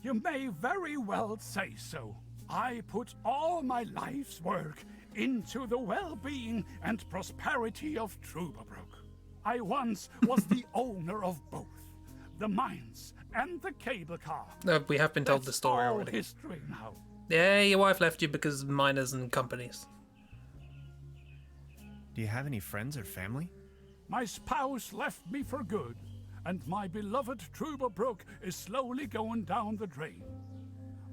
You may very well say so. I put all my life's work into the well-being and prosperity of Trüberbrook. I once was the owner of both, the mines and the cable car. We have been told the story all already. history now. Yeah, your wife left you because of miners and companies. Do you have any friends or family? My spouse left me for good, and my beloved Trüberbrook is slowly going down the drain.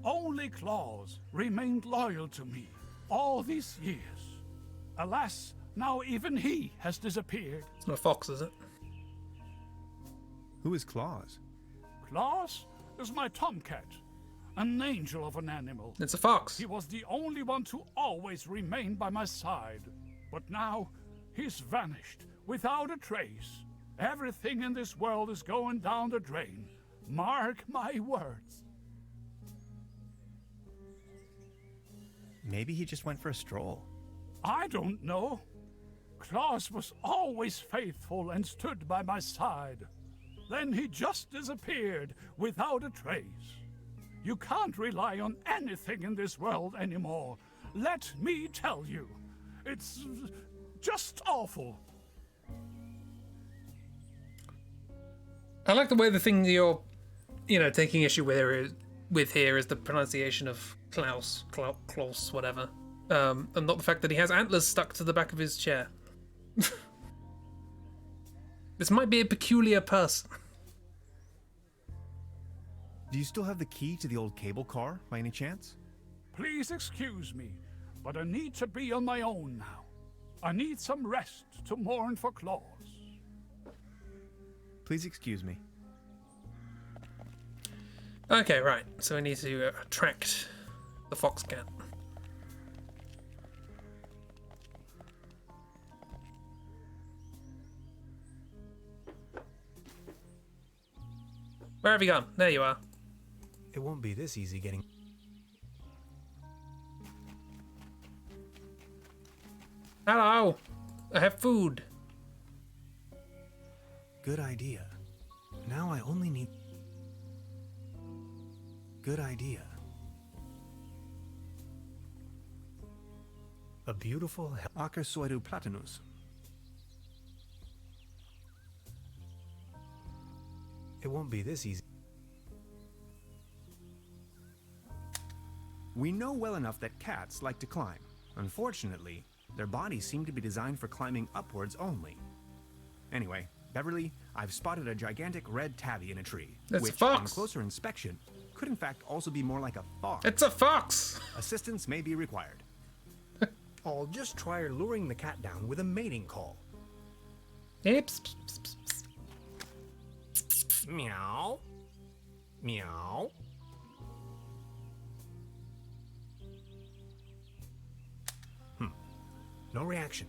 Only Claus remained loyal to me all these years. Alas, now even he has disappeared. It's not a fox, is it? Who is Claus? Claus is my tomcat, an angel of an animal. It's a fox. He was the only one to always remain by my side. But now, he's vanished, without a trace. Everything in this world is going down the drain. Mark my words. Maybe he just went for a stroll. I don't know. Claus was always faithful and stood by my side. Then he just disappeared without a trace. You can't rely on anything in this world anymore. Let me tell you. It's just awful. I like the way the thing you're, taking issue with here is the pronunciation of Klaus, whatever. And not the fact that he has antlers stuck to the back of his chair. This might be a peculiar person. Do you still have the key to the old cable car, by any chance? Please excuse me, but I need to be on my own now. I need some rest to mourn for Claus. Please excuse me. Okay, right. So we need to attract the fox cat. Where have you gone? There you are. It won't be this easy getting... Hello! I have food. Good idea. Now I only need... Good idea. A beautiful... Acersoidu platanus. It won't be this easy. We know well enough that cats like to climb. Unfortunately, their bodies seem to be designed for climbing upwards only. Anyway, Beverly, I've spotted a gigantic red tabby in a tree, That's which, a fox. on closer inspection, could in fact also be more like a fox. It's a fox! Assistance may be required. I'll just try luring the cat down with a mating call. Oops. Meow. Meow. No reaction.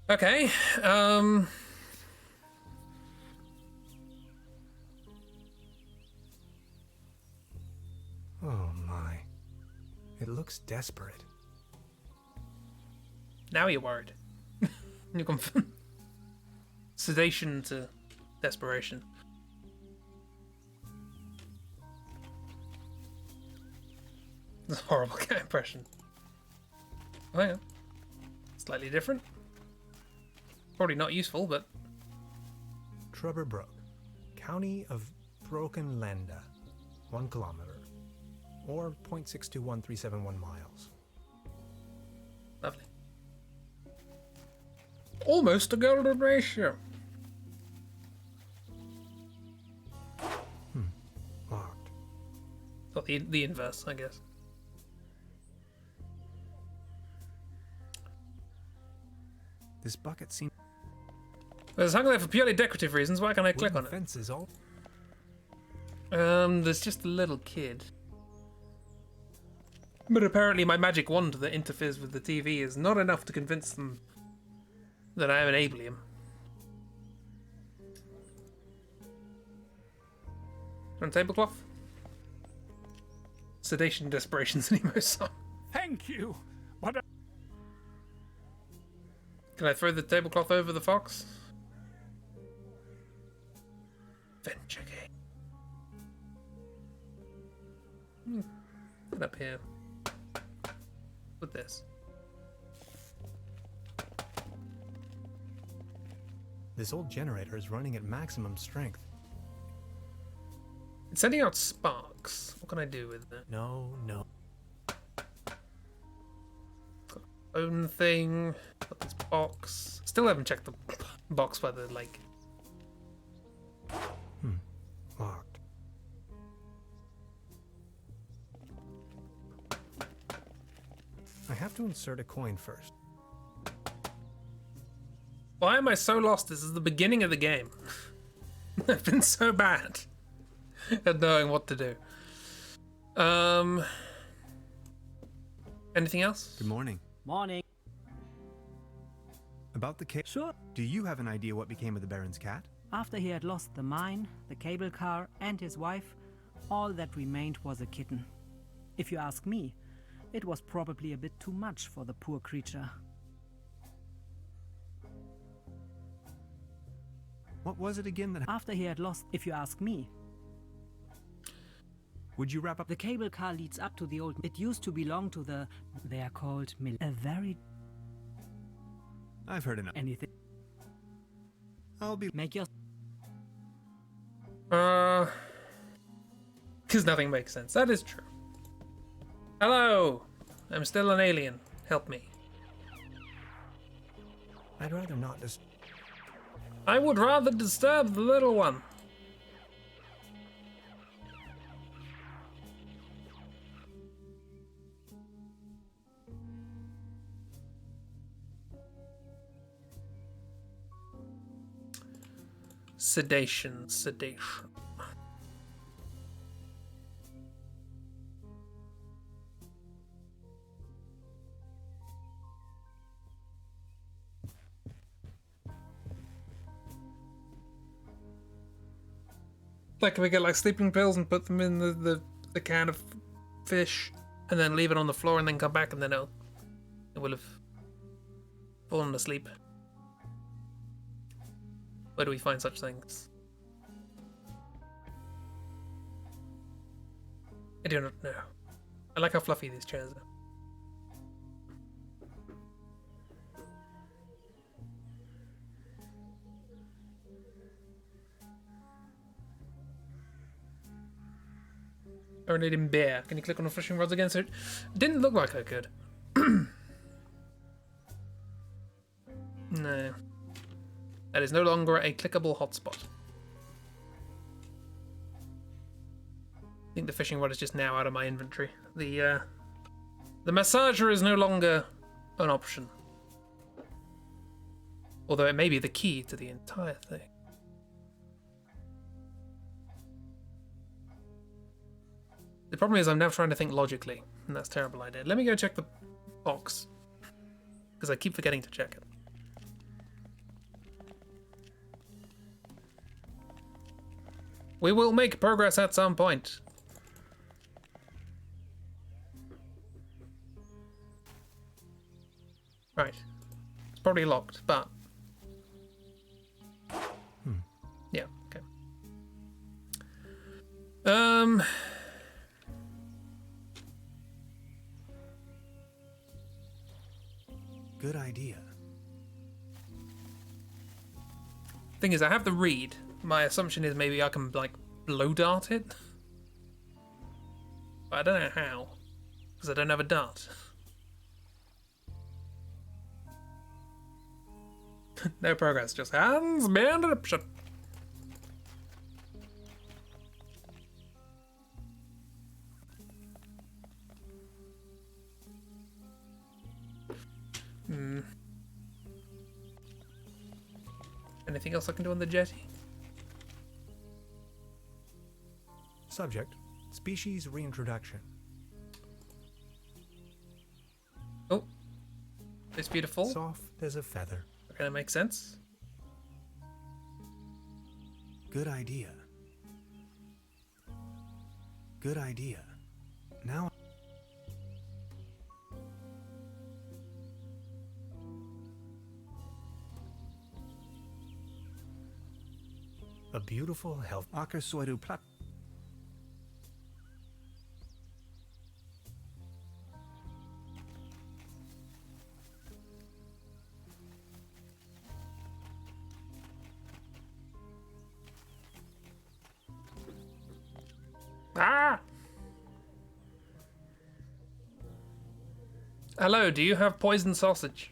Okay, Oh my. It looks desperate. now you're worried. You've gone from sedation to desperation. That's a horrible cat impression. Oh, hang on. Slightly different. Probably not useful, but... Trüberbrook, County of Brokenlanda, 1 kilometer, or 0.621371 miles. Lovely. Almost a golden ratio. Locked. Or the inverse, I guess. This bucket seems Well, it's hung there for purely decorative reasons. Why can't I click on it? fences all. There's just a little kid. But apparently my magic wand that interferes with the TV is not enough to convince them that I am enabling him. On tablecloth? Sedation, Desperation's an emo song. Thank you, but Can I throw the tablecloth over the fox? Venture game. Put up here. Put this. This old generator is running at maximum strength. It's sending out sparks. What can I do with it? No. Own thing. Got this box. Still haven't checked the box whether, like... Locked. I have to insert a coin first. Why am I so lost? This is the beginning of the game. I've been so bad at knowing what to do. Anything else? Good morning. Morning. About the case. Sure. Do you have an idea what became of the Baron's cat? After he had lost the mine, the cable car, and his wife, all that remained was a kitten. If you ask me, it was probably a bit too much for the poor creature. What was it again that... After he had lost, if you ask me, Would you wrap up... the cable car leads up to the old... It used to belong to the... They are called mill. A very... I've heard enough. anything. I'll be... Make your... Because nothing makes sense. That is true. Hello! I'm still an alien. Help me. I'd rather not just. I would rather disturb the little one. Sedation. Like, can we get like sleeping pills and put them in the can of fish and then leave it on the floor and then come back and then it will have fallen asleep? Where do we find such things? I do not know. I like how fluffy these chairs are. Urinating bear. Can you click on the fishing rods again? So it didn't look like I could. No. That is no longer a clickable hotspot. I think the fishing rod is just now out of my inventory. The massager is no longer an option. Although it may be the key to the entire thing. The problem is I'm now trying to think logically, and that's a terrible idea. Let me go check the box, because I keep forgetting to check it. We will make progress at some point. Right. It's probably locked, but... Yeah. Um. Good idea. Thing is, I have the reed. My assumption is maybe I can, like, blow dart it. But I don't know how. Because I don't have a dart. No progress, just hands, man, and a... Anything else I can do on the jetty? Subject, species reintroduction. Oh. It's beautiful. Soft as a feather. Okay, that makes sense. Good idea. Good idea. Now... A beautiful health. Akasoidu plat... Ah! Hello, do you have poison sausage?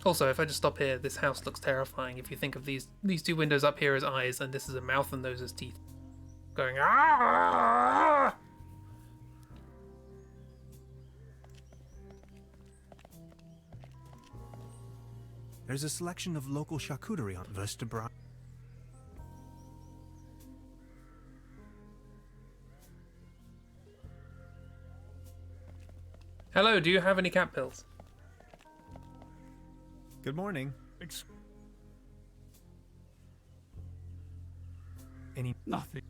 Also, if I just stop here, this house looks terrifying. If you think of these two windows up here as eyes, and this is a mouth and those as teeth. Going, ah! There's a selection of local charcuterie on Verstabra. Hello, do you have any cat pills? Good morning. Any... Nothing.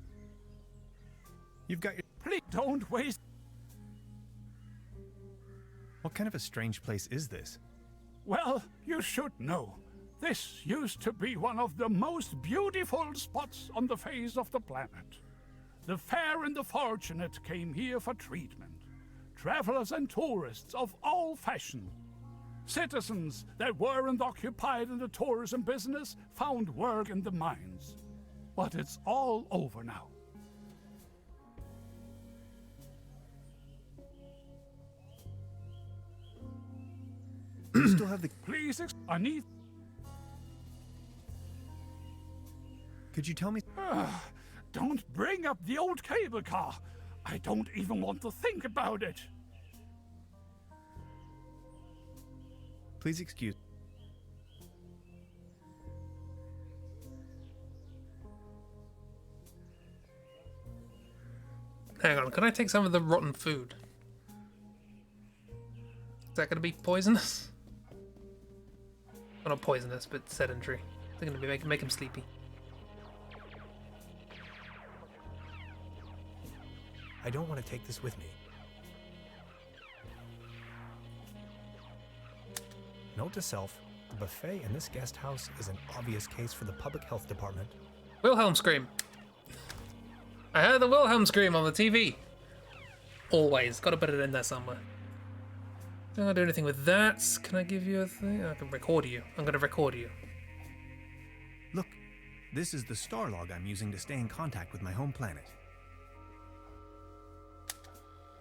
You've got your... Please don't waste... What kind of a strange place is this? Well, you should know. This used to be one of the most beautiful spots on the face of the planet. The fair and the fortunate came here for treatment. Travelers and tourists of all fashion. Citizens that weren't occupied in the tourism business found work in the mines. But it's all over now. You still have the... Please, I need... Could you tell me... Don't bring up the old cable car. I don't even want to think about it. Please excuse... Hang on, can I take some of the rotten food? Is that going to be poisonous? Well, not poisonous, but sedentary. They're going to be make him sleepy. I don't want to take this with me. Note to self, the buffet in this guest house is an obvious case for the public health department. Wilhelm scream. I heard the Wilhelm scream on the TV. Always. Gotta put it in there somewhere. Don't I do anything with that? Can I give you a thing? I can record you. I'm gonna record you. Look, this is the star log I'm using to stay in contact with my home planet.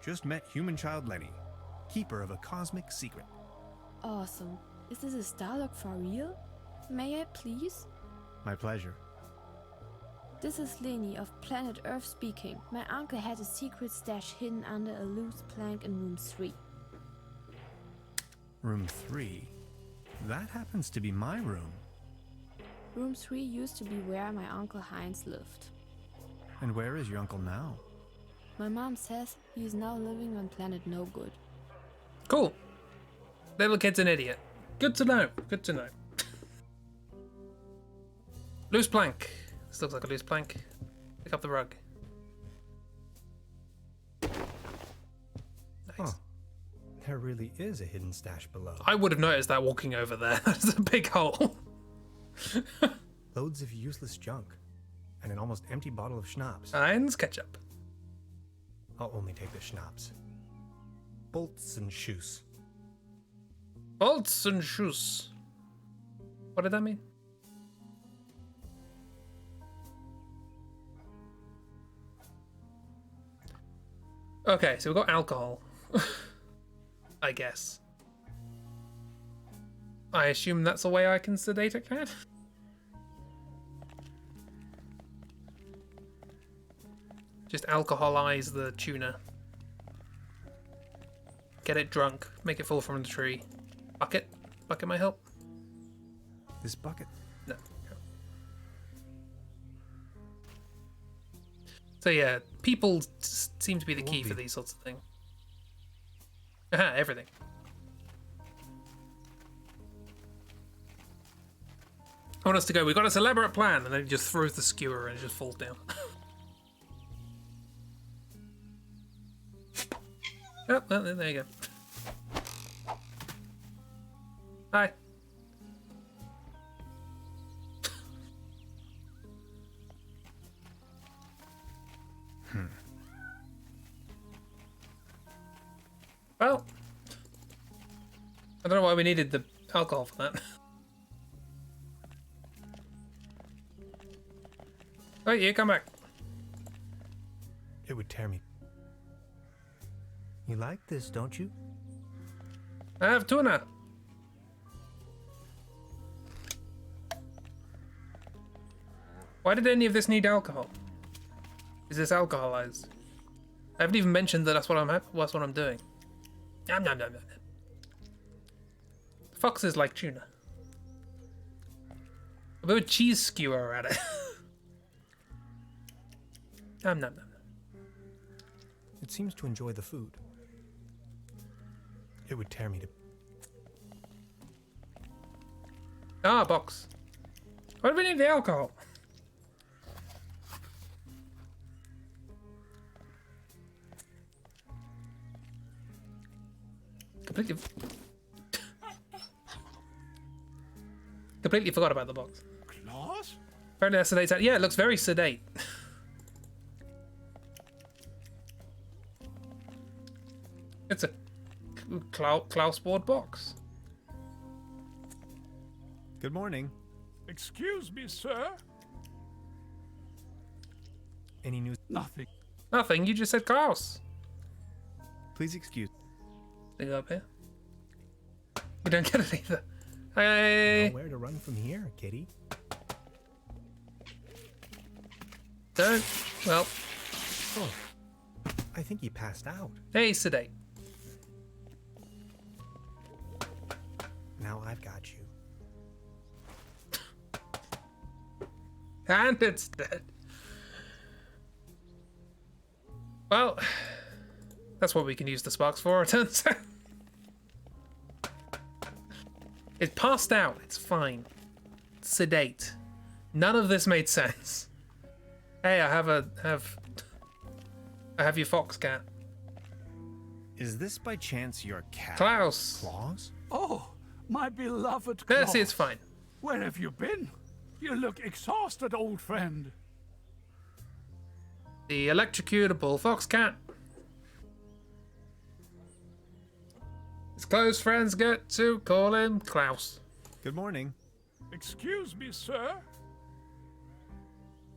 Just met human child Lenny, keeper of a cosmic secret. Awesome. Is this a Starlog for real? May I please? My pleasure. This is Lenny of Planet Earth speaking. My uncle had a secret stash hidden under a loose plank in room 3. Room 3? That happens to be my room. Room 3 used to be where my uncle Heinz lived. And where is your uncle now? My mom says he is now living on planet No Good. Cool. Little kid's an idiot. Good to know. Good to know. Loose plank. This looks like a loose plank. Pick up the rug. Nice. Huh. There really is a hidden stash below. I would have noticed that walking over there. That's a big hole. Loads of useless junk. and an almost empty bottle of schnapps. Heinz ketchup. I'll only take the schnapps. Bolts and shoes. Bolts and shoes. What did that mean? Okay, so we've got alcohol. I guess. I assume that's the way I can sedate a cat? Just alcoholize the tuna. Get it drunk. Make it fall from the tree. Bucket? Bucket might help? This bucket? No. So yeah, people seem to be the key for these sorts of things. Aha, everything. I want us to go, we've got this elaborate plan, and then he just throws the skewer and it just falls down. Oh, well, there you go. Hi. Well, I don't know why we needed the alcohol for that. Oh, you come back. It would tear me. You like this, don't you? I have tuna. Why did any of this need alcohol? Is this alcoholized? I haven't even mentioned that that's what I'm doing. Nom, nom, nom, nom. Foxes like tuna. A bit of cheese skewer at it. Nom, nom, nom. It seems to enjoy the food. It would tear me to... Ah, box. Why do we need the alcohol? Completely forgot about the box. Claws? Apparently that sedates out. Yeah, it looks very sedate. It's a Klaus board box. Good morning. Excuse me, sir. Any news? Nothing. Nothing, you just said Klaus. Please excuse. They go up here. We don't get it either. Hey. Nowhere to run from here, kitty. Don't. Well. Oh, I think he passed out. Hey, sedate. Now I've got you. And it's dead. Well, that's what we can use the sparks for, it turns out. It passed out. It's fine. Sedate. None of this made sense. Hey, I have your fox cat. Is this by chance your cat? Klaus. Claws? Oh, my beloved There, Claus. see, it's fine. Where have you been? You look exhausted, old friend. The electrocutable fox cat. His close friends get to call him Klaus. Good morning. Excuse me, sir.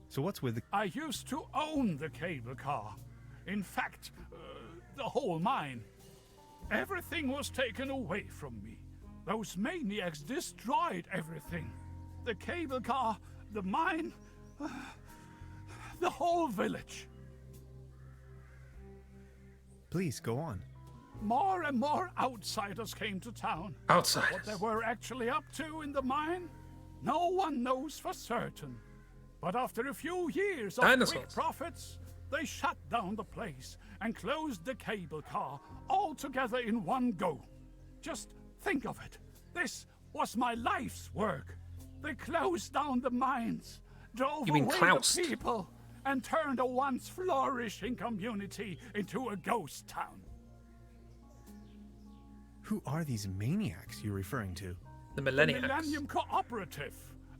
So what's with the... I used to own the cable car. In fact, the whole mine. Everything was taken away from me. Those maniacs destroyed everything. The cable car, the mine, the whole village. Please, go on. More and more outsiders came to town. Outsiders. What they were actually up to in the mine, no one knows for certain. But after a few years of quick profits, they shut down the place and closed the cable car all together in one go. Just think of it. This was my life's work. They closed down the mines, drove away the people, and turned a once flourishing community into a ghost town. Who are these maniacs you're referring to? The Millenniacs. The Millennium Cooperative.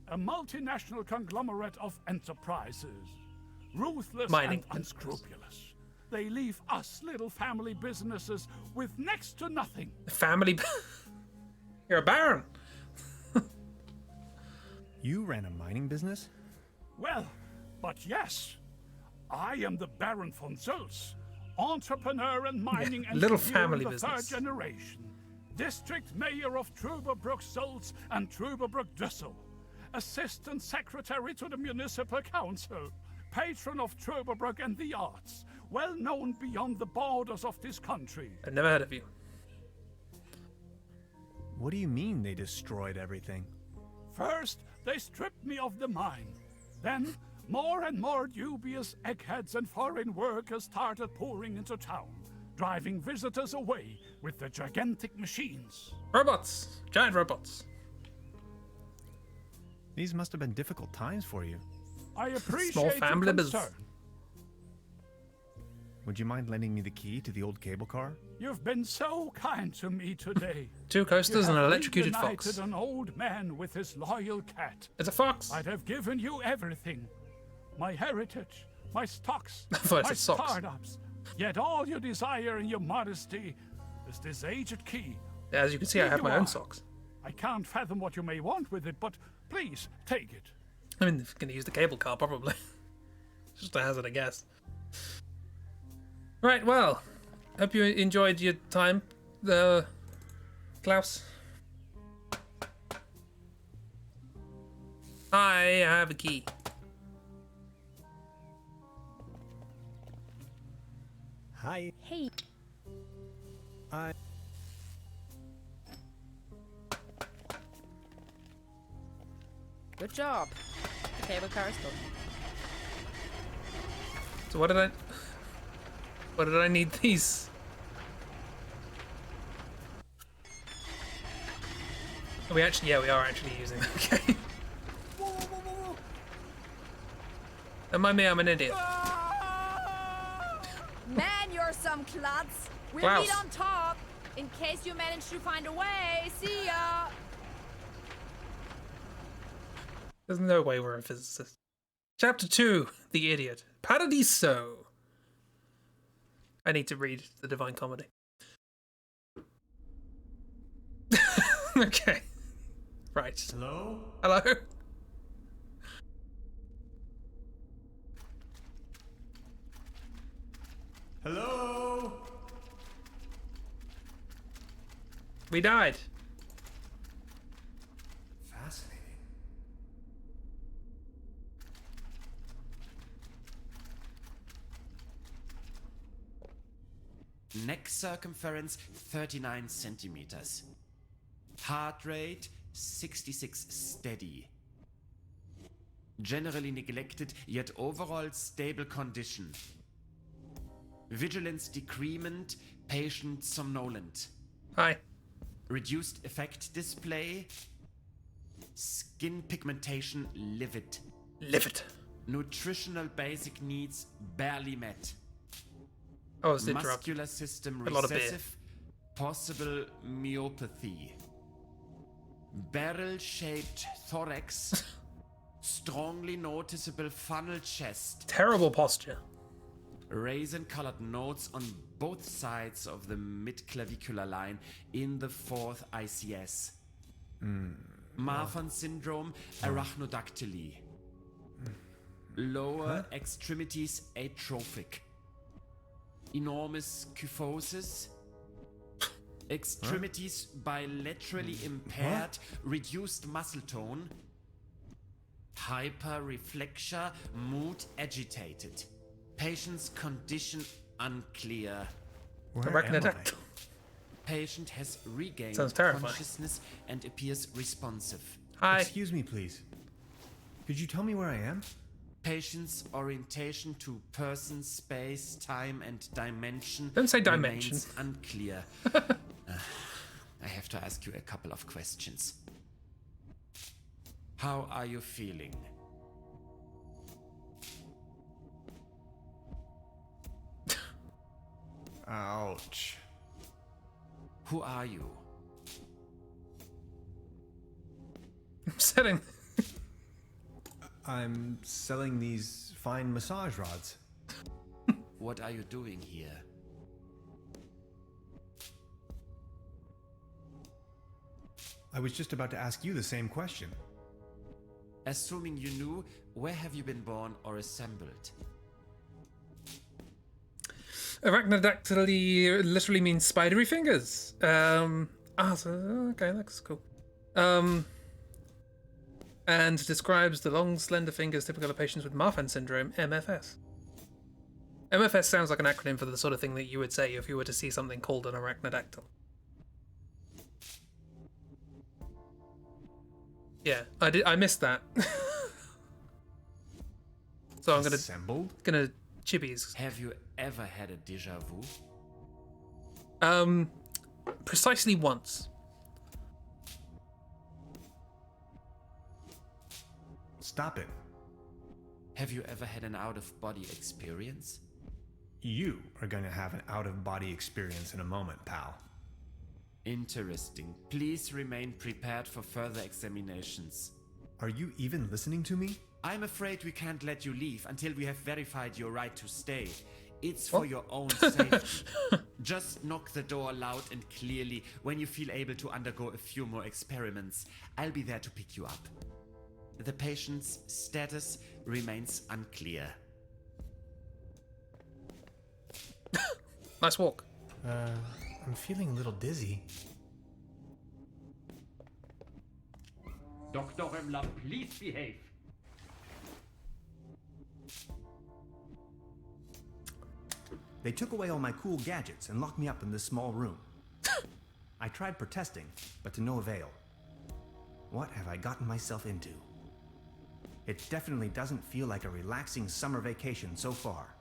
A multinational conglomerate of enterprises. Ruthless Mining and unscrupulous. They leave us little family businesses with next to nothing. Family. You're a baron. You ran a mining business? Well, but yes. I am the Baron von Zölz, entrepreneur and mining engineer little in family the business. 3rd generation. District Mayor of Trüberbrook, Zölz and Trüberbrook, Düssel. Assistant Secretary to the Municipal Council. Patron of Trüberbrook and the arts. Well known beyond the borders of this country. I've never heard of you. What do you mean they destroyed everything? First, they stripped me of the mine. Then, more and more dubious eggheads and foreign workers started pouring into town, driving visitors away with their gigantic machines. Robots. Giant robots. These must have been difficult times for you. I appreciate Small family your business. concern. Would you mind lending me the key to the old cable car? You've been so kind to me today. 2 coasters and an You have electrocuted fox. reunited an old man with his loyal cat. It's a fox. I'd have given you everything. My heritage, my stocks, I thought it my said socks. startups. Yet all you desire in your modesty is this aged key. As you can see, I Here have you my own are. socks. I can't fathom what you may want with it, but please take it. I mean, they're going to use the cable car, probably. Just a hazard, I guess. Right, well, hope you enjoyed your time, Klaus. I have a key. Hi. Hey, Good job. The cable car is gone. So what did I need these? We are actually using them. Okay. Don't mind me, I'm an idiot. Man, you're some klutz. We'll Klaus. meet on top in case you manage to find a way. See ya. There's no way we're a physicist. Chapter 2, The Idiot. Paradiso. I need to read the Divine Comedy. Okay. Right. Hello? Hello? Hello? We died. Fascinating. Neck circumference 39 centimeters. Heart rate 66 steady. Generally neglected, yet overall stable condition. Vigilance decrement, patient somnolent. Hi. Reduced effect display. Skin pigmentation livid. Livid. Nutritional basic needs barely met. Oh, it's interrupted. Muscular system A lot of beer. recessive. Possible myopathy. Barrel-shaped thorax. Strongly noticeable funnel chest. Terrible posture. Raisin-colored nodes on both sides of the mid-clavicular line in the 4th ICS. Marfan syndrome, arachnodactyly. Lower extremities atrophic. Enormous kyphosis. Extremities bilaterally impaired, reduced muscle tone. Hyperreflexia, mood agitated. Patient's condition unclear. Arachnodactyl. Patient has regained Sounds terrifying. consciousness and appears responsive. Hi. Excuse me, please. Could you tell me where I am? Patient's orientation to person, space, time, and dimension Don't say dimension. remains unclear. I have to ask you a couple of questions. How are you feeling? Ouch. Who are you? I'm sitting. I'm selling these fine massage rods. What are you doing here? I was just about to ask you the same question. Assuming you knew, where have you been born or assembled? Arachnodactyly literally means spidery fingers. Okay, that's cool. And describes the long, slender fingers typical of patients with Marfan syndrome, MFS. MFS sounds like an acronym for the sort of thing that you would say if you were to see something called an arachnodactyl. Yeah, I missed that. So I'm gonna chippies. Have you ever had a déjà vu? Precisely once. Stop it. Have you ever had an out-of-body experience? You are going to have an out-of-body experience in a moment, pal. Interesting. Please remain prepared for further examinations. Are you even listening to me? I'm afraid we can't let you leave until we have verified your right to stay. It's for your own safety. Just knock the door loud and clearly when you feel able to undergo a few more experiments. I'll be there to pick you up. The patient's status remains unclear. Nice walk. I'm feeling a little dizzy. Dr. Römmler, please behave. They took away all my cool gadgets and locked me up in this small room. I tried protesting, but to no avail. What have I gotten myself into? It definitely doesn't feel like a relaxing summer vacation so far.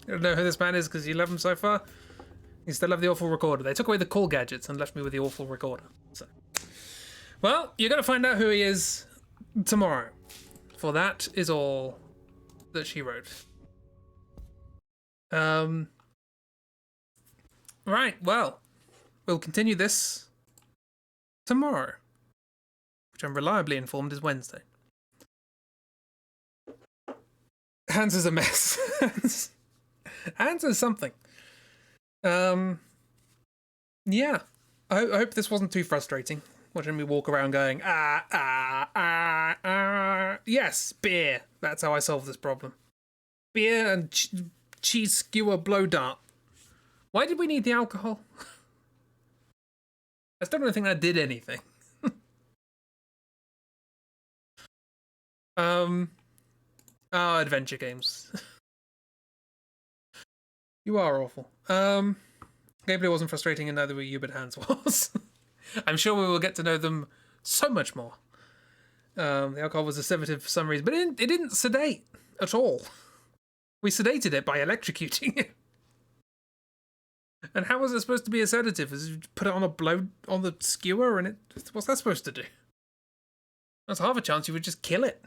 You don't know who this man is because you love him so far? You still have the awful recorder. They took away the cool gadgets and left me with the awful recorder. So, well, you're going to find out who he is tomorrow. For that is all that she wrote. Right, well, we'll continue this tomorrow, which I'm reliably informed is Wednesday. Hans is a mess. Hans is something. Yeah. I hope this wasn't too frustrating. Watching me walk around going, yes, beer. That's how I solve this problem. Beer and cheese skewer blow dart. Why did we need the alcohol? I still don't think that did anything. Adventure games. You are awful. Gameplay wasn't frustrating and neither were you, but Hans was. I'm sure we will get to know them so much more. The alcohol was a sedative for some reason, but it didn't sedate at all. We sedated it by electrocuting it. And how was it supposed to be a sedative? Is you put it on the skewer and what's that supposed to do? There's half a chance you would just kill it.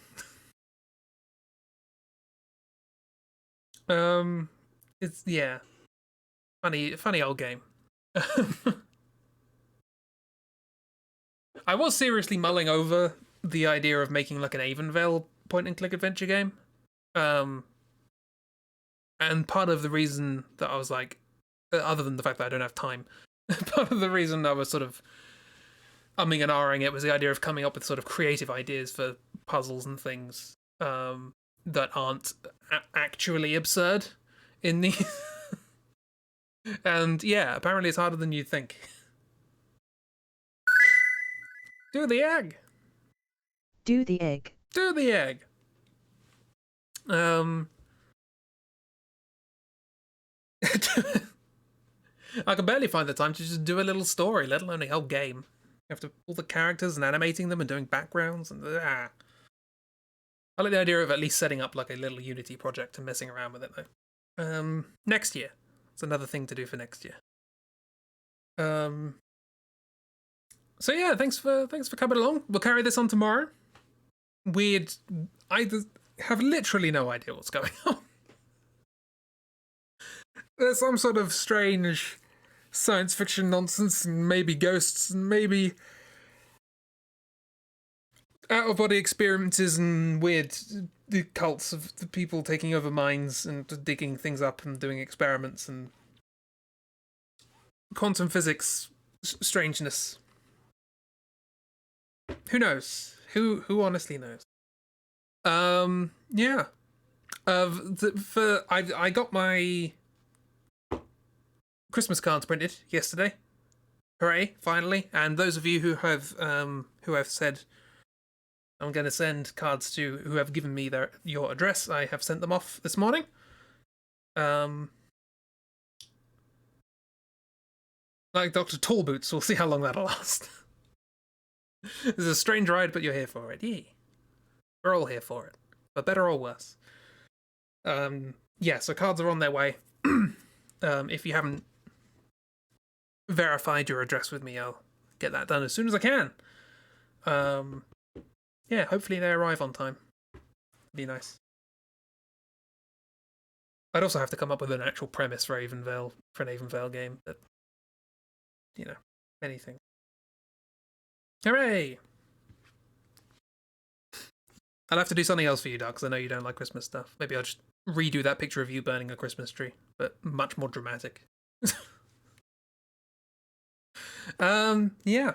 It's funny old game. I was seriously mulling over the idea of making like an Avonvale point-and-click adventure game. And part of the reason that I was like, other than the fact that I don't have time, part of the reason I was sort of umming and ahhing it was the idea of coming up with sort of creative ideas for puzzles and things that aren't actually absurd in the... And yeah, apparently it's harder than you think. Do the egg. Do the egg. Do the egg. I can barely find the time to just do a little story, let alone a whole game. You have to all the characters and animating them and doing backgrounds and I like the idea of at least setting up like a little Unity project and messing around with it though. Next year. It's another thing to do for next year. So yeah, thanks for coming along. We'll carry this on tomorrow. I have literally no idea what's going on. There's some sort of strange science fiction nonsense and maybe ghosts and maybe out of body experiences and weird the cults of the people taking over minds and digging things up and doing experiments and quantum physics strangeness. Who knows? Who honestly knows? Yeah. I got my Christmas cards printed yesterday. Hooray! Finally. And those of you who have said I'm going to send cards to who have given me your address, I have sent them off this morning. Like Dr. Tallboots, we'll see how long that'll last. This is a strange ride, but you're here for it. Yay. We're all here for it. For better or worse. Yeah, so cards are on their way. If you haven't verified your address with me, I'll get that done as soon as I can. Yeah, hopefully they arrive on time. Be nice. I'd also have to come up with an actual premise for an Avonvale game, but you know, anything. Hooray! I'll have to do something else for you, Doug, because I know you don't like Christmas stuff. Maybe I'll just redo that picture of you burning a Christmas tree, but much more dramatic. Yeah.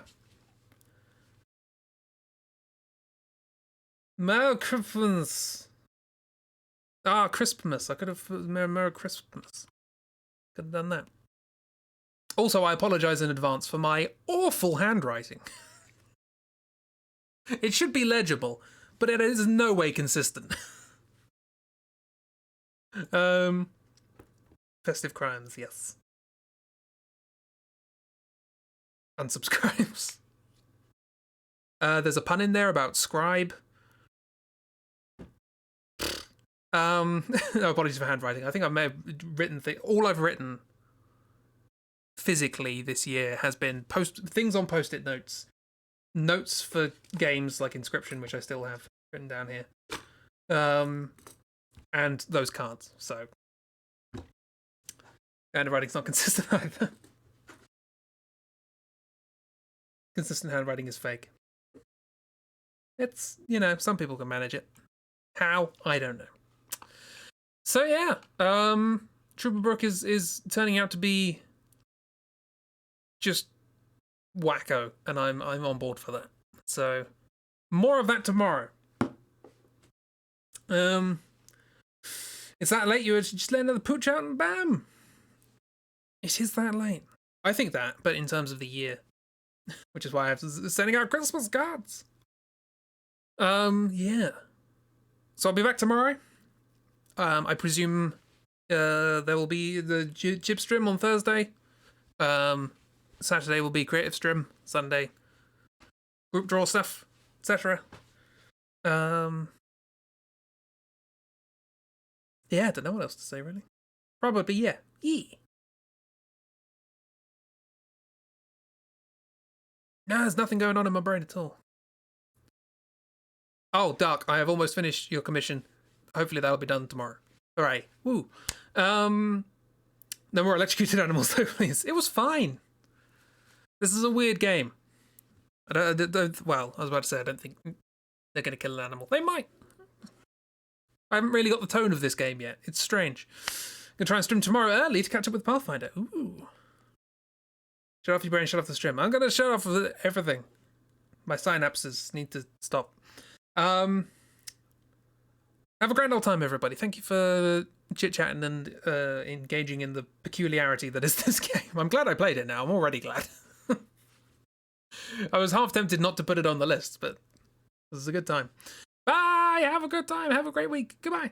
Merry Christmas. Christmas. I could have Merry Christmas. Could have done that. Also, I apologize in advance for my awful handwriting. It should be legible, but it is in no way consistent. Festive crimes, yes. Unsubscribes. There's a pun in there about scribe. Apologies for handwriting. I think I may have written all I've written physically this year has been things on post-it notes for games like Inscription, which I still have written down here, and those cards. So handwriting's not consistent either. Consistent handwriting is fake. It's, some people can manage it. How? I don't know. So yeah, Trüberbrook is turning out to be just wacko, and I'm on board for that. So more of that tomorrow. It's that late. You just let another pooch out and bam. It is that late. I think that, but in terms of the year, which is why I'm sending out Christmas cards. Yeah. So I'll be back tomorrow. I presume there will be the Jib stream on Thursday. Saturday will be creative stream. Sunday, group draw stuff, etc. Yeah, I don't know what else to say really. Probably yeah. No, there's nothing going on in my brain at all. Oh, Dark, I have almost finished your commission. Hopefully that'll be done tomorrow. Alright, woo. No more electrocuted animals though, please. It was fine. This is a weird game. Well, I was about to say, I don't think they're going to kill an animal. They might. I haven't really got the tone of this game yet. It's strange. I'm going to try and stream tomorrow early to catch up with Pathfinder. Ooh. Shut off your brain, shut off the stream. I'm going to shut off everything. My synapses need to stop. Have a grand old time, everybody. Thank you for chit-chatting and engaging in the peculiarity that is this game. I'm glad I played it now. I'm already glad. I was half tempted not to put it on the list, but this is a good time. Bye! Have a good time. Have a great week. Goodbye.